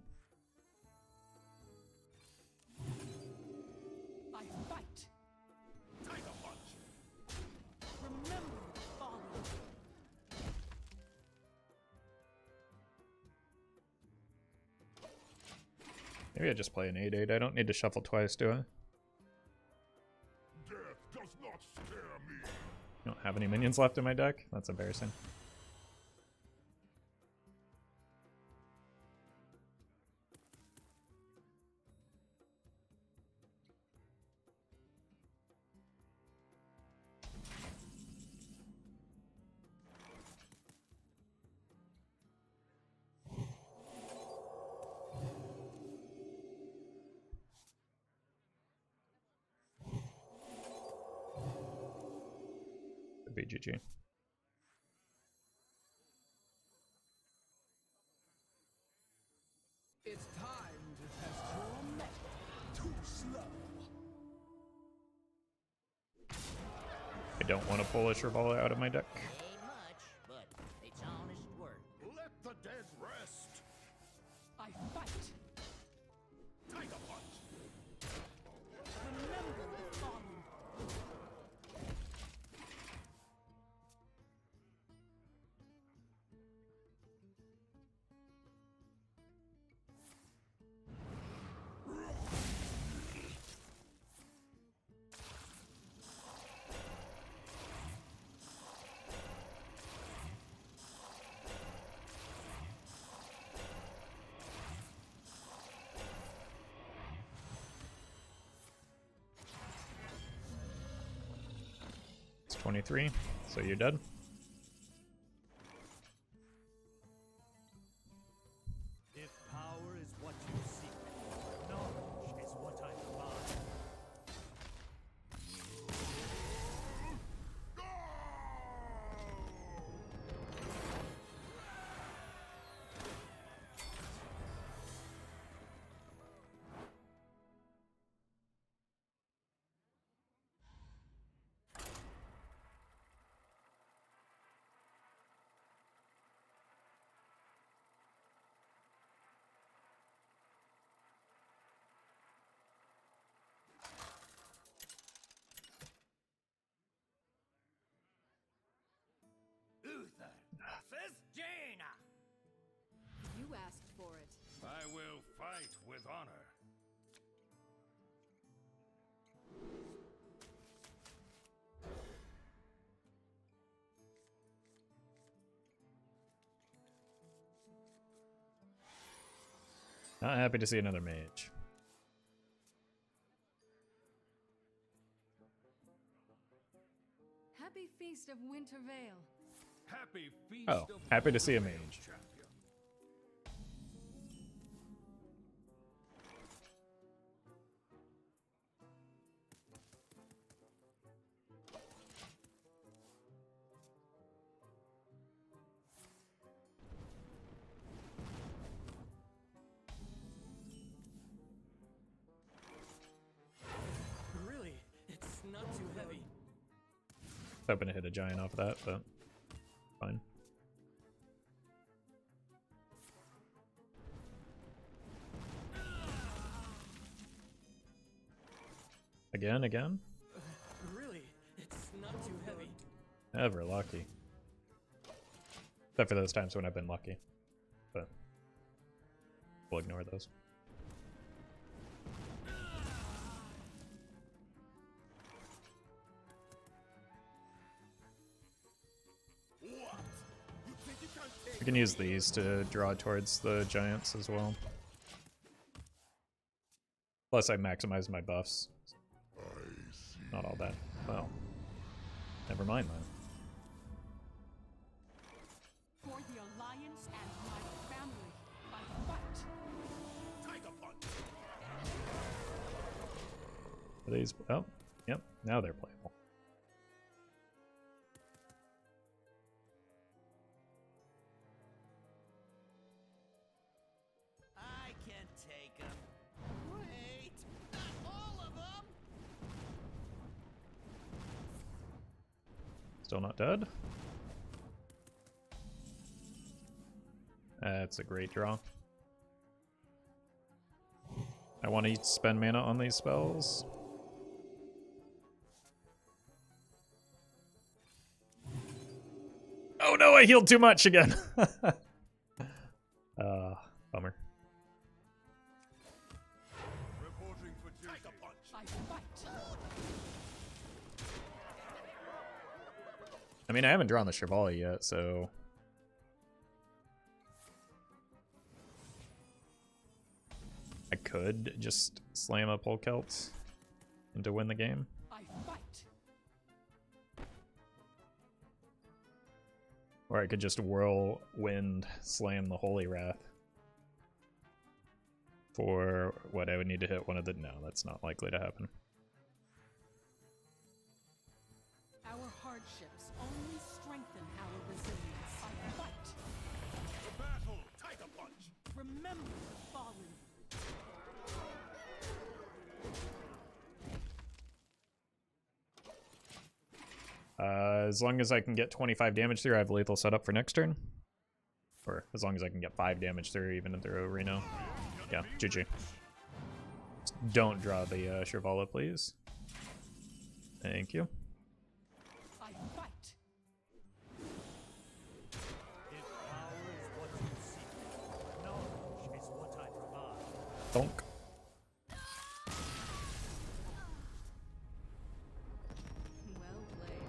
I fight. Remember the fallen. Maybe I just play an 8/8. I don't need to shuffle twice, do I? Death does not scare me. I don't have any minions left in my deck. That's embarrassing. BGG. It's time to test your metal. Too slow. I don't want to pull a Shirvallah out of my deck. Ain't much, but it's honest work. Let the dead rest. I fight. Tiger Punch. Remember the fallen. It's 23, so you're dead. If power is what you seek, knowledge is what I provide. for it. I will fight with honor. Not happy to see another mage. Happy Feast of Winter Vale. Happy feast Oh, of happy to see a Roffle, mage. champion. Really? It's not too heavy. Hoping to hit a giant off of that, but fine. Again? Really? It's not too heavy. Ever lucky. Except for those times when I've been lucky. But we'll ignore those. We can use these to draw towards the giants as well. Plus I maximize my buffs. Not all that. Well, never mind then. For the Alliance and my family, I fight. Tiger punch. Are these? Oh, yep. Now they're playable. I can take them. Wait, not all of them. Still not dead. That's a great draw. I want to spend mana on these spells. Oh no, I healed too much again. Bummer. Reporting for duty. Tiger punch. I fight. I mean, I haven't drawn the Shirvallah yet, so... I could just slam a Polkelt and to win the game. I fight. Or I could just whirlwind slam the Holy Wrath. For what I would need to hit one of the... No, that's not likely to happen. Our hardships only strengthen our resilience. I fight. The battle. Tiger punch. Remember the fallen. As long as I can get 25 damage through, I have lethal set up for next turn. Or as long as I can get 5 damage through, even through Reno. Yeah, GG. Just don't draw the Shirvallah, please. Thank you. I fight. If power is what you seek, knowledge is what I provide. Donk. Well played.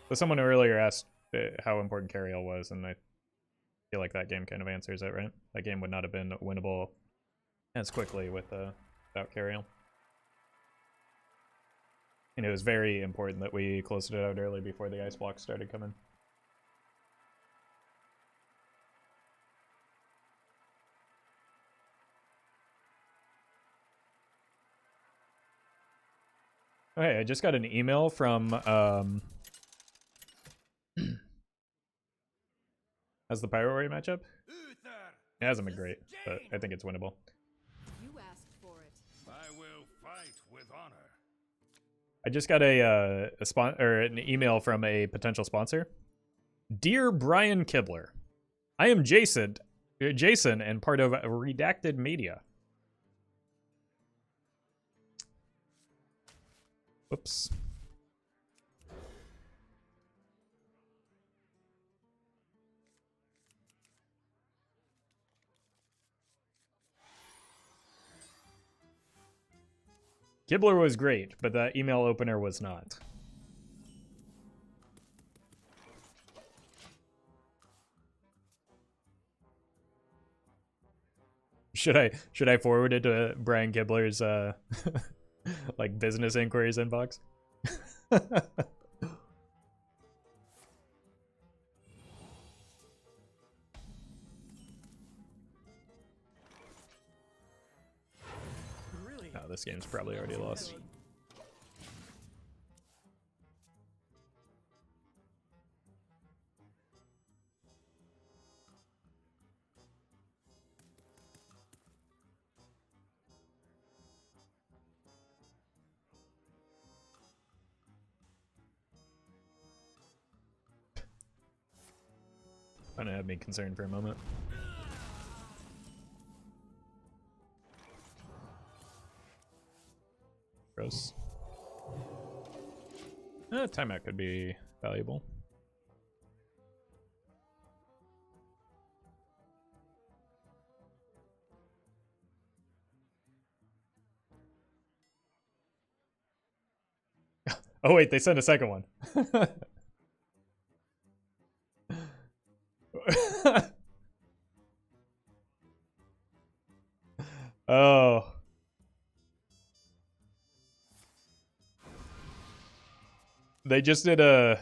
So someone earlier asked how important Cariel was, and I feel like that game kind of answers it, right? That game would not have been winnable as quickly without Cariel. And it was very important that we closed it out early before the ice blocks started coming. Okay, I just got an email from how's the Pyro Warrior matchup? It hasn't been great, but I think it's winnable. You asked for it. I will fight with honor. I just got an email from a potential sponsor. Dear Brian Kibler, I am Jason and part of Redacted Media. Whoops. Gibbler was great, but the email opener was not. Should I forward it to Brian Gibbler's like business inquiries inbox? Really? Oh, this game's probably already lost. Kind of had me concerned for a moment. Gross. Timeout could be valuable. Oh wait, they sent a second one. Oh. They just did a...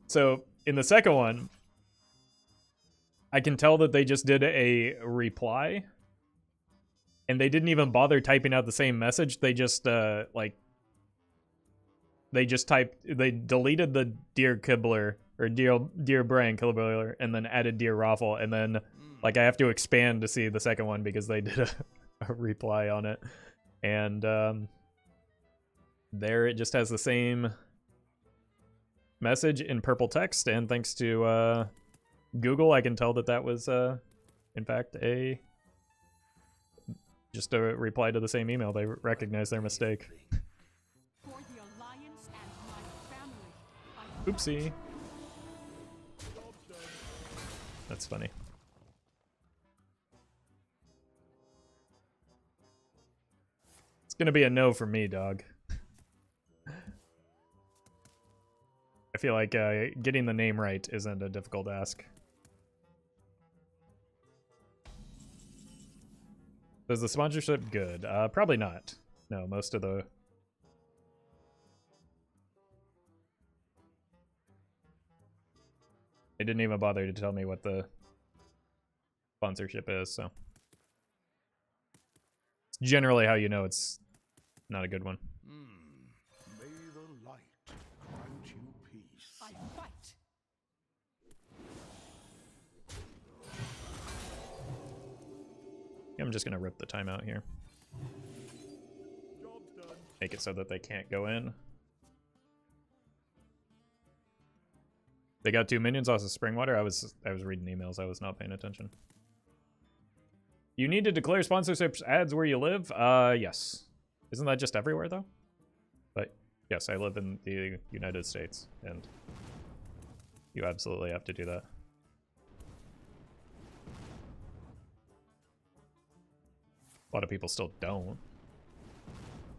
So, in the second one, I can tell that they just did a reply. And they didn't even bother typing out the same message. They just, they deleted the Dear Kibbler, or Dear Brian Kibbler, and then added Dear Roffle, and then, like, I have to expand to see the second one because they did a reply on it. And, there it just has the same message in purple text, and thanks to, Google, I can tell that that was, in fact, just a reply to the same email. They recognize their mistake. For the Alliance and my family. Oopsie. That's funny. It's gonna be a no for me, dog. I feel like getting the name right isn't a difficult ask. Is the sponsorship good? Probably not. No, most of the... They didn't even bother to tell me what the sponsorship is, so... It's generally how you know it's not a good one. May the light grant you peace. I fight. I'm just gonna rip the timeout here. Job's done. Make it so that they can't go in. They got 2 minions off of Springwater. I was reading emails. I was not paying attention. You need to declare sponsorships ads where you live? Yes. Isn't that just everywhere though? But yes, I live in the United States, and you absolutely have to do that. A lot of people still don't.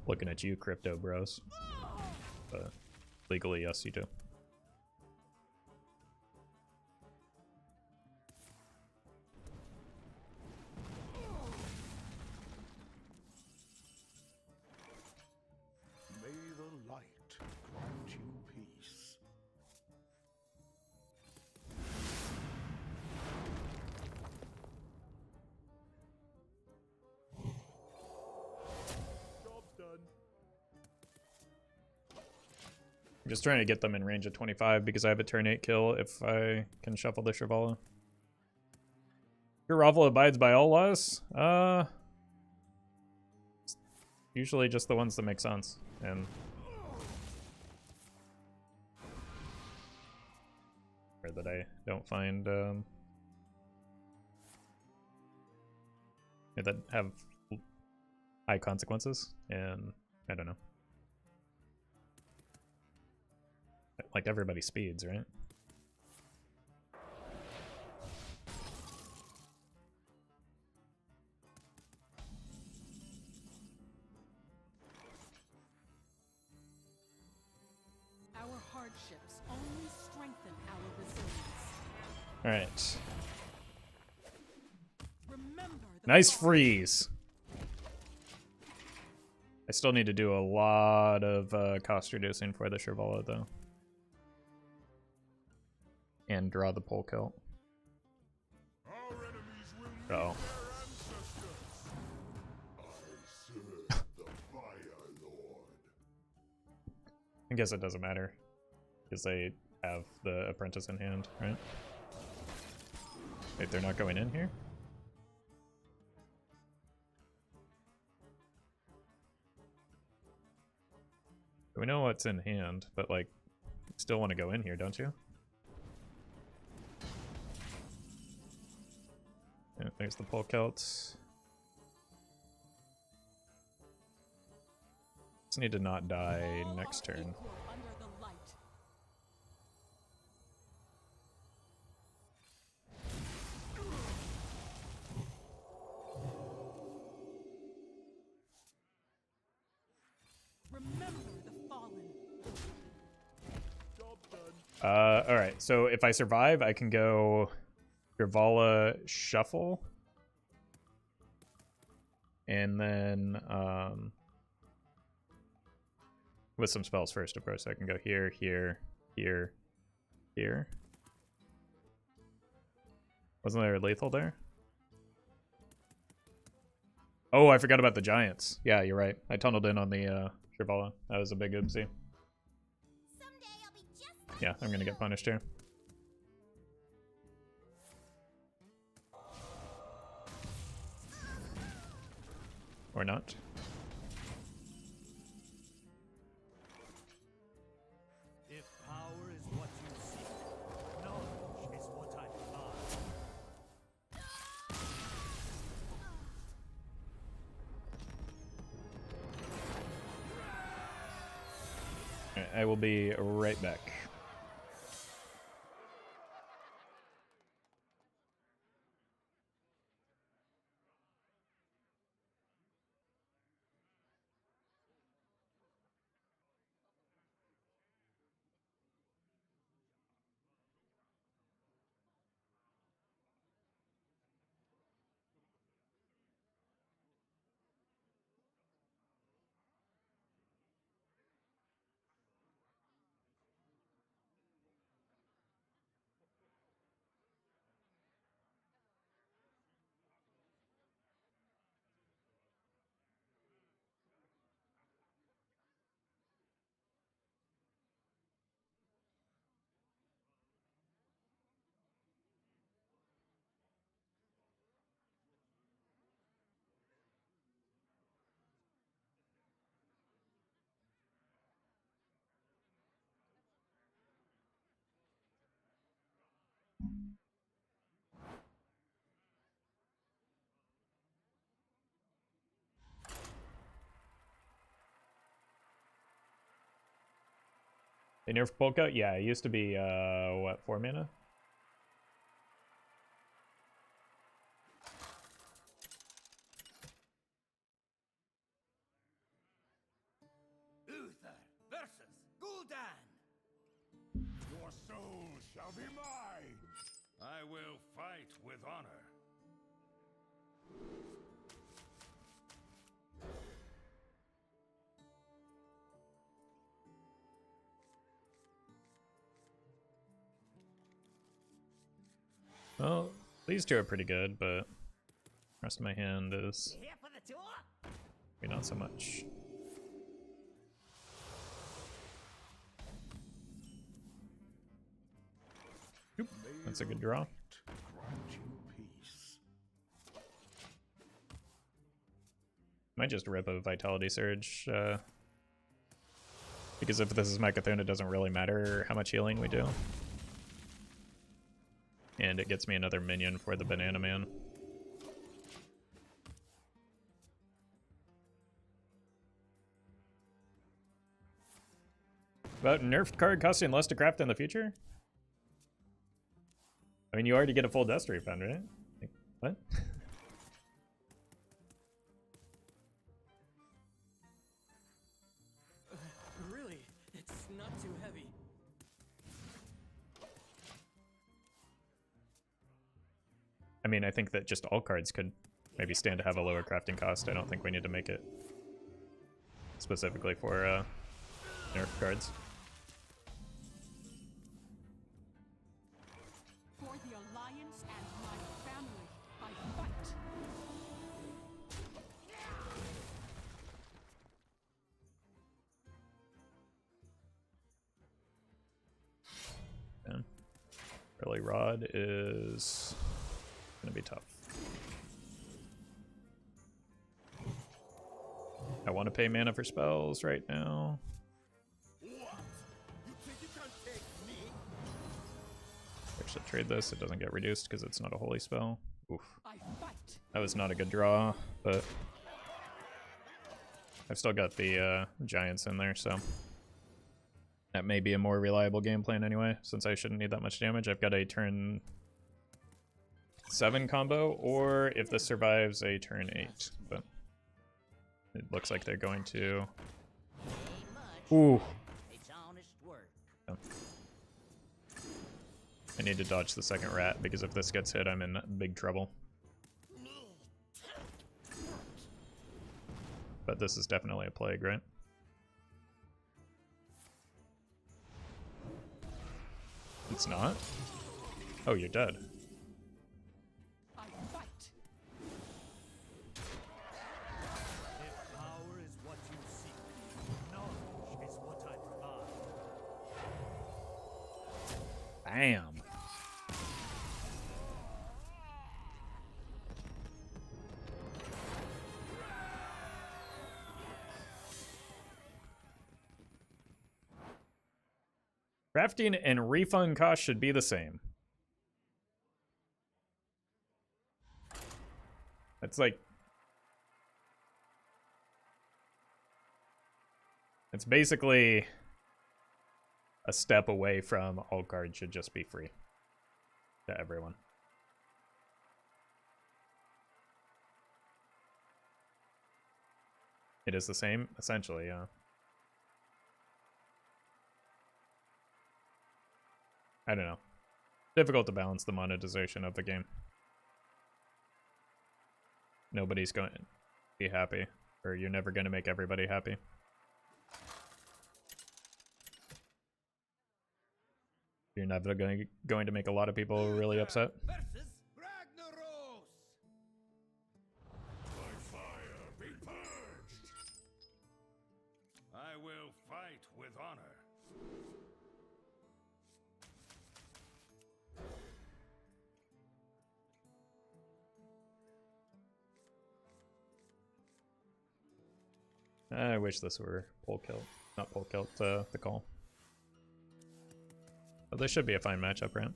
Looking at you, crypto bros. But legally, yes, you do. May the light grant you peace. Job's done. I'm just trying to get them in range of 25 because I have a turn 8 kill if I can shuffle the Shirvallah. Your Roffle abides by all laws? Usually just the ones that make sense. And or that I don't find that have high consequences, and I don't know. Like everybody speeds, right? Alright. Remember the Nice fall. freeze. I still need to do a lot of cost reducing for the Shirvallah though. And draw the Polkelt. Our enemies will Oh. meet their ancestors. I serve the Fire Lord. I guess it doesn't matter. Because they have the apprentice in hand, right? Wait, they're not going in here? We know what's in hand, but like, you still want to go in here, don't you? Yeah, there's the Polkelt. Just need to not die All next are turn. equal under the light. Remember the fallen. Job done. Alright, so if I survive, I can go Shirvallah Shuffle. And then, with some spells first, of course. I can go here, here, here, here. Wasn't there a lethal there? Oh, I forgot about the giants. Yeah, you're right. I tunneled in on the Shirvallah. That was a big oopsie. Someday I'll be just like Yeah, I'm gonna get punished here. Or not. If power is what you seek, knowledge is what I provide. Alright, I will be right back. They nerfed Polka? Yeah, it used to be, what, 4 mana? Uther versus Gul'dan. Your soul shall be mine. I will fight with honor. Well, these two are pretty good, but the rest of my hand is Here for the tour? maybe not so much. Oop, that's a good draw. Grant you peace. Might just rip a Vitality Surge, because if this is Mechathune, it doesn't really matter how much healing we do. And it gets me another minion for the Banana Man. About nerfed card costing less to craft in the future? I mean, you already get a full dust refund, right? Like, what? Really, it's not too heavy. I mean, I think that just all cards could maybe stand to have a lower crafting cost. I don't think we need to make it specifically for nerf cards. For the Alliance and my family, I fight. Yeah. Really, Rod is gonna be tough. I want to pay mana for spells right now. What? You think you can take me? I should trade this. It doesn't get reduced because it's not a holy spell. Oof. I fight. That was not a good draw, but I've still got the giants in there, so that may be a more reliable game plan anyway, since I shouldn't need that much damage. I've got a turn 7 combo, or if this survives, a turn 8, but it looks like they're going to... Ooh. It's honest work. I need to dodge the second rat, because if this gets hit, I'm in big trouble. But this is definitely a plague, right? It's not? Oh, you're dead. I fight. If power is what you seek, knowledge is what I provide. Bam! Crafting and refund costs should be the same. It's like... It's basically a step away from all cards should just be free to everyone. It is the same, essentially, yeah. I don't know. Difficult to balance the monetization of the game. Nobody's going to be happy, or you're never going to make everybody happy. You're never going to make a lot of people really upset. Versus Ragnaros. By fire be purged. I will fight with honor. I wish this were Polkelt. Not Polkelt, Thekal. But this should be a fine matchup, right?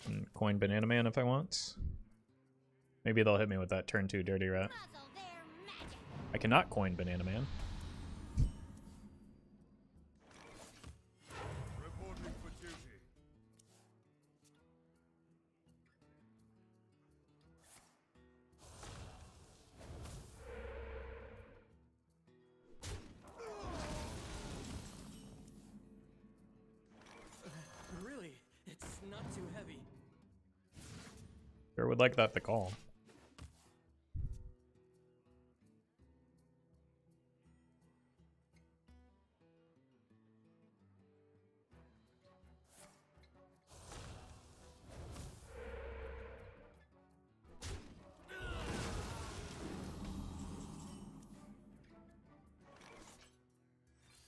And coin Banana Man if I want. Maybe they'll hit me with that turn 2 Dirty Rat. Muzzle their magic. I cannot coin Banana Man. Reporting for duty. Really? It's not too heavy. Sure would like that Thekal.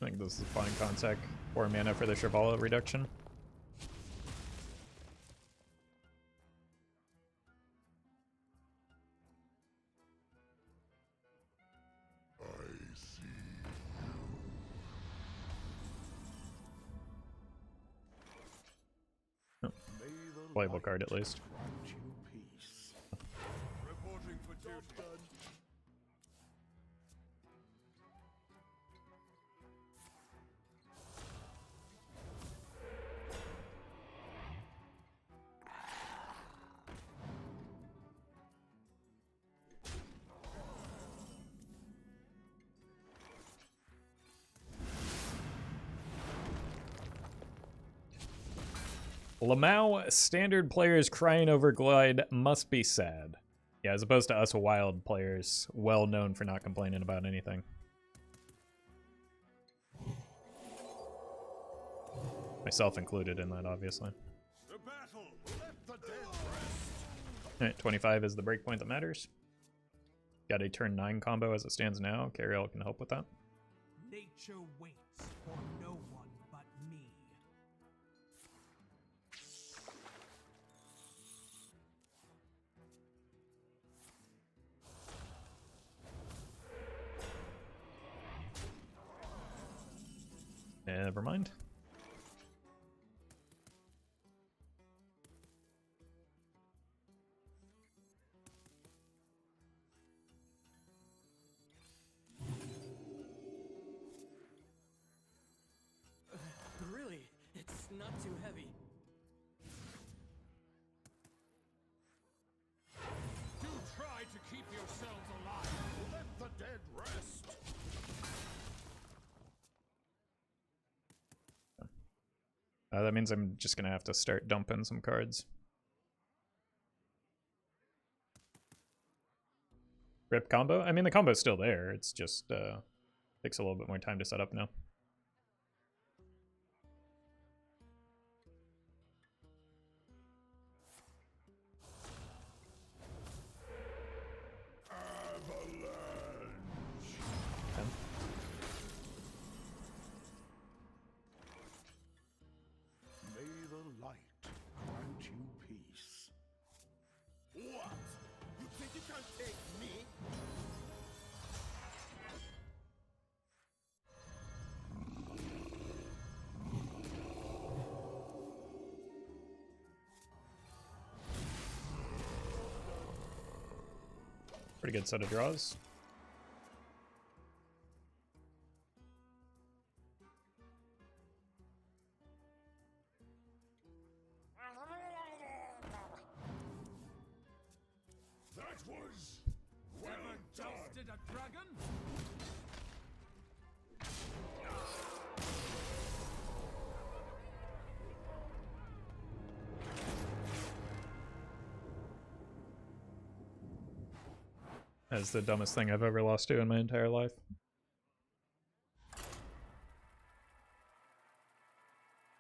I think this is a fine Consec. 4 mana for the Shirvallah reduction. I see Oh, playable card at least. Grant you peace. Reporting for duty. Lamau standard players crying over Glide must be sad. Yeah, as opposed to us wild players, well known for not complaining about anything. Myself included in that, obviously. The battle, let the dead rest. Alright, 25 is the breakpoint that matters. Got a turn 9 combo as it stands now. Cariel can help with that. Nature waits for no one but me. Never mind. Really, it's not too heavy. Do try to keep yourselves alive. Let the dead rest. That means I'm just gonna have to start dumping some cards. Rip combo? I mean, the combo's still there. It's just takes a little bit more time to set up now. May the light grant you peace. What? You think you can take me? Pretty good set of draws. That was well Ever toasted a dragon? That's the dumbest thing I've ever lost to in my entire life.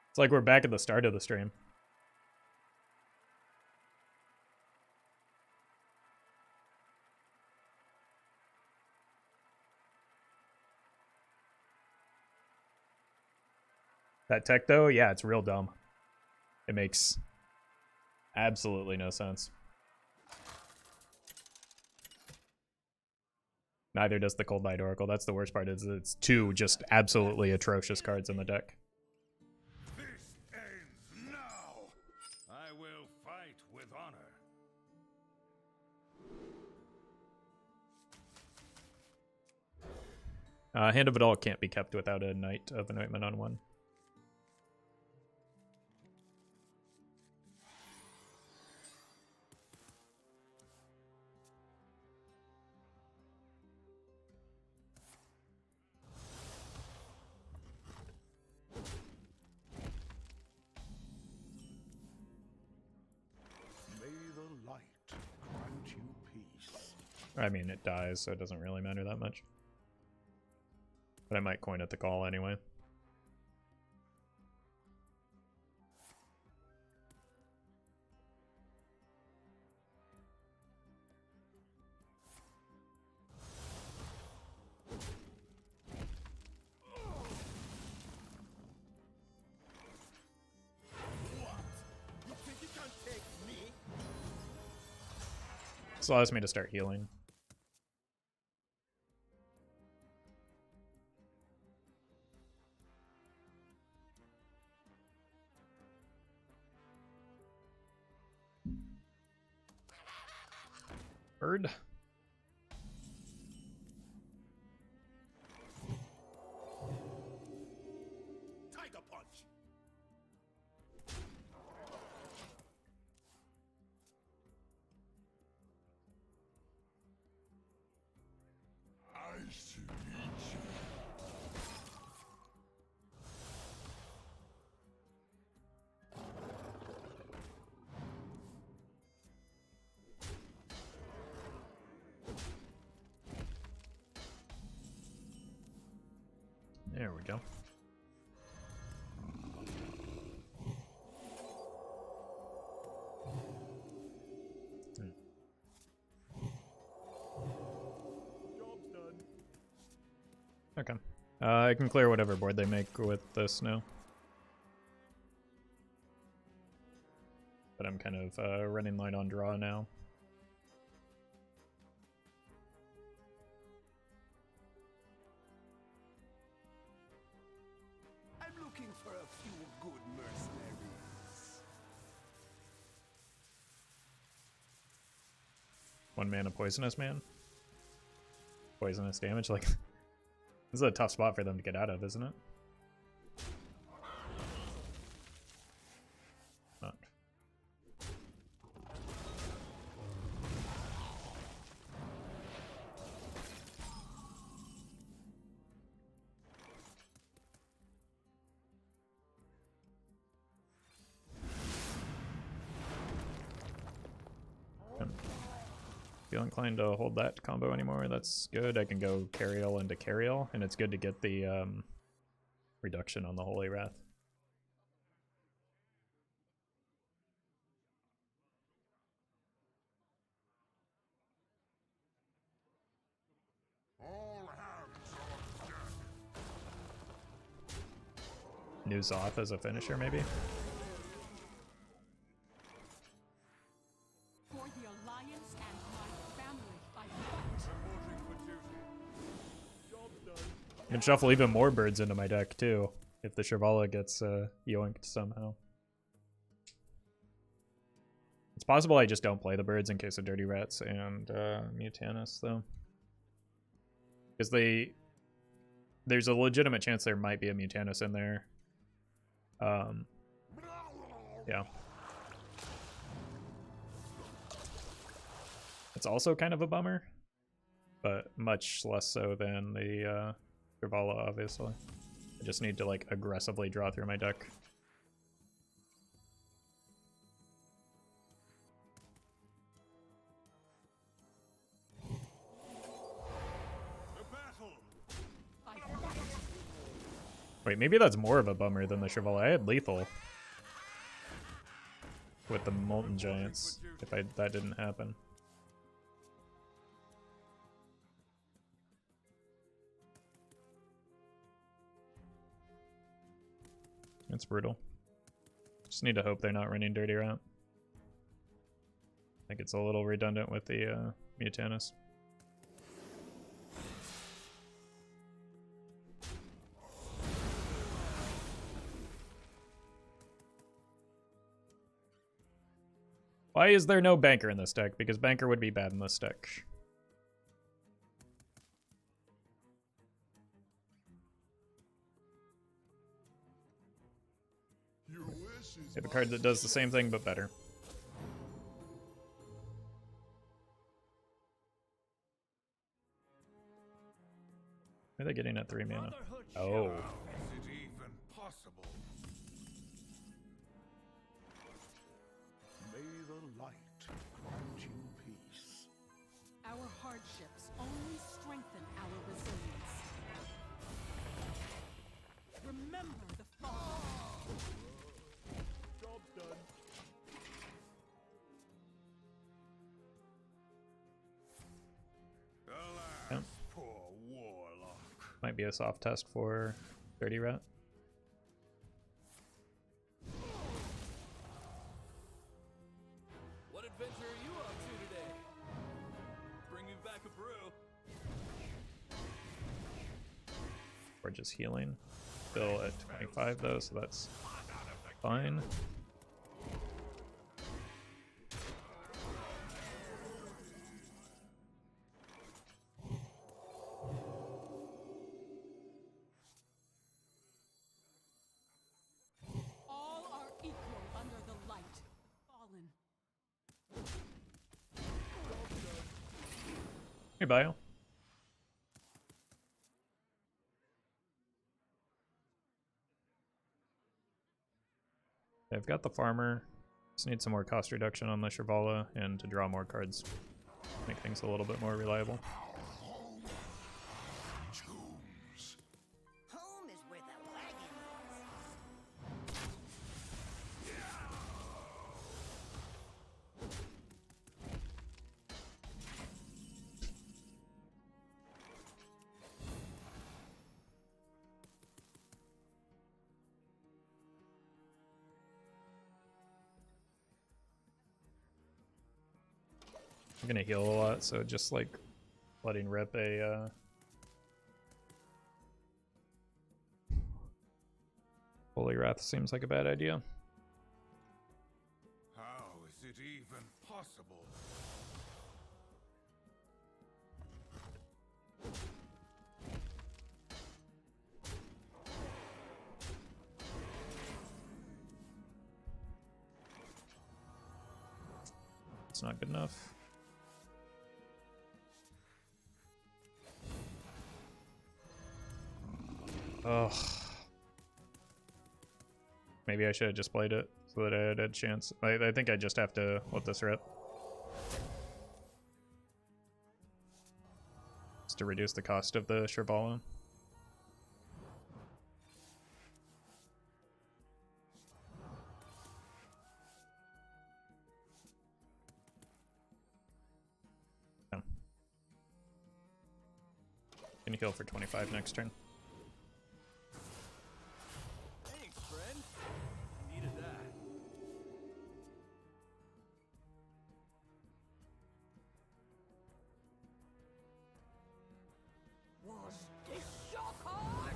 It's like we're back at the start of the stream. That tech though, yeah, it's real dumb. It makes absolutely no sense. Neither does the Cold Light Oracle. That's the worst part, is it's two just absolutely atrocious cards in the deck. This ends now. I will fight with honor. Hand of It All can't be kept without a Knight of Anointment on one. May the light grant you peace. I mean, it dies, so it doesn't really matter that much. But I might coin at the call anyway. You think you can take me? This allows me to start healing. Bird. Tiger punch. I should eat you. There we go. Job's done. Okay. I can clear whatever board they make with this now. But I'm kind of running light on draw now. I'm looking for a few good mercenaries. 1 mana poisonous man. Poisonous damage, like this is a tough spot for them to get out of, isn't it? Not. Feel inclined to hold that combo anymore. That's good. I can go Cariel into Cariel, and it's good to get the reduction on the Holy Wrath. All hands on deck. New Zoth as a finisher, maybe? For the Alliance and my family, I fight. Reporting for duty. Job's done. I can shuffle even more birds into my deck, too, if the Shirvallah gets yoinked somehow. It's possible I just don't play the birds in case of Dirty Rats and Mutanus, though. Because there's a legitimate chance there might be a Mutanus in there. Yeah. It's also kind of a bummer, but much less so than the Shirvallah, obviously. I just need to like aggressively draw through my deck. The battle. I fight. Wait, maybe that's more of a bummer than the Shirvallah. I had lethal with the Molten Giants if that didn't happen. It's brutal. Just need to hope they're not running Dirty Rat. I think it's a little redundant with the Mutanus. Why is there no Banker in this deck? Because Banker would be bad in this deck. Your wish is I have a card that does the same thing but better. Why are they getting at 3 mana? Oh. Is it even possible? May the light grant you peace. Our hardships only strengthen our resilience. Remember the fall. Job's done. Alas, Yep. poor warlock. Might be a soft test for Dirty Rat. What adventure are you up to today? Bring me back a brew. Or just healing. Still at 25 though, so that's fine. All are equal under the light. Fallen. Hey, Bio. I've got the farmer. Just need some more cost reduction on the Shirvallah and to draw more cards. Make things a little bit more reliable. Tombs. Home is I'm gonna heal a lot, so just like letting rip a Holy Wrath seems like a bad idea. How is it even possible? It's not good enough. Ugh. Maybe I should have just played it so that I had a chance. I think I just have to let this rip. Just to reduce the cost of the Shirvallah. Can you heal for 25 next turn? Thanks, friend. Needed that. Was this your card?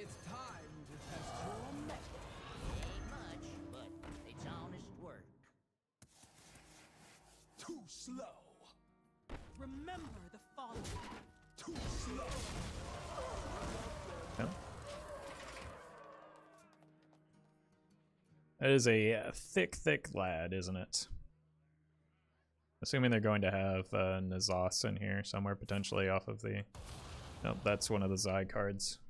It's time to test your metal. Ain't much, but it's honest work. Too slow. Remember the fallen. Too slow. Yeah. That is a thick, thick lad, isn't it? Assuming they're going to have N'Zoth in here somewhere, potentially off of the... Nope, that's one of the Zai cards.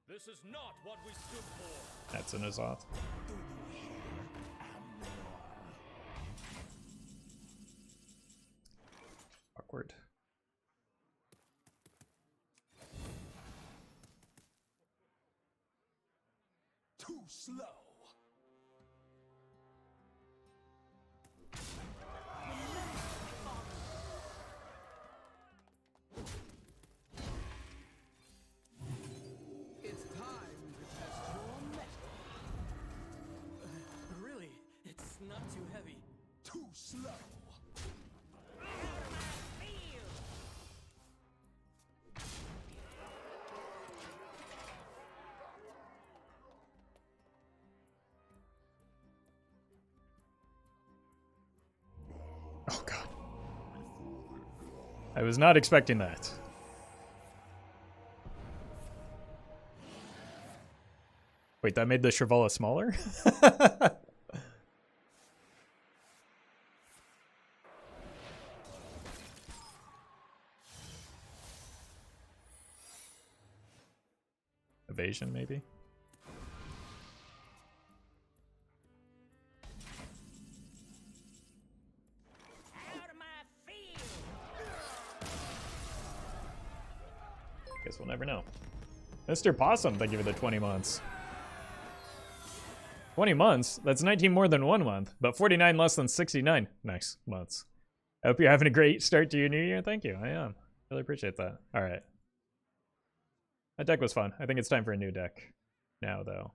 This is not what we stood for. That's a N'Zoth. Awkward. Too slow. It's time to test your metal. Really, it's not too heavy. Too slow. Oh god. I was not expecting that. Wait, that made the Shirvallah smaller? Evasion, maybe? Out of my field! Guess we'll never know. Mr. Possum, thank you for the 20 months. 20 months? That's 19 more than 1 month, but 49 less than 69. Nice months. I hope you're having a great start to your new year. Thank you. I am. Really appreciate that. All right. That deck was fun. I think it's time for a new deck now, though.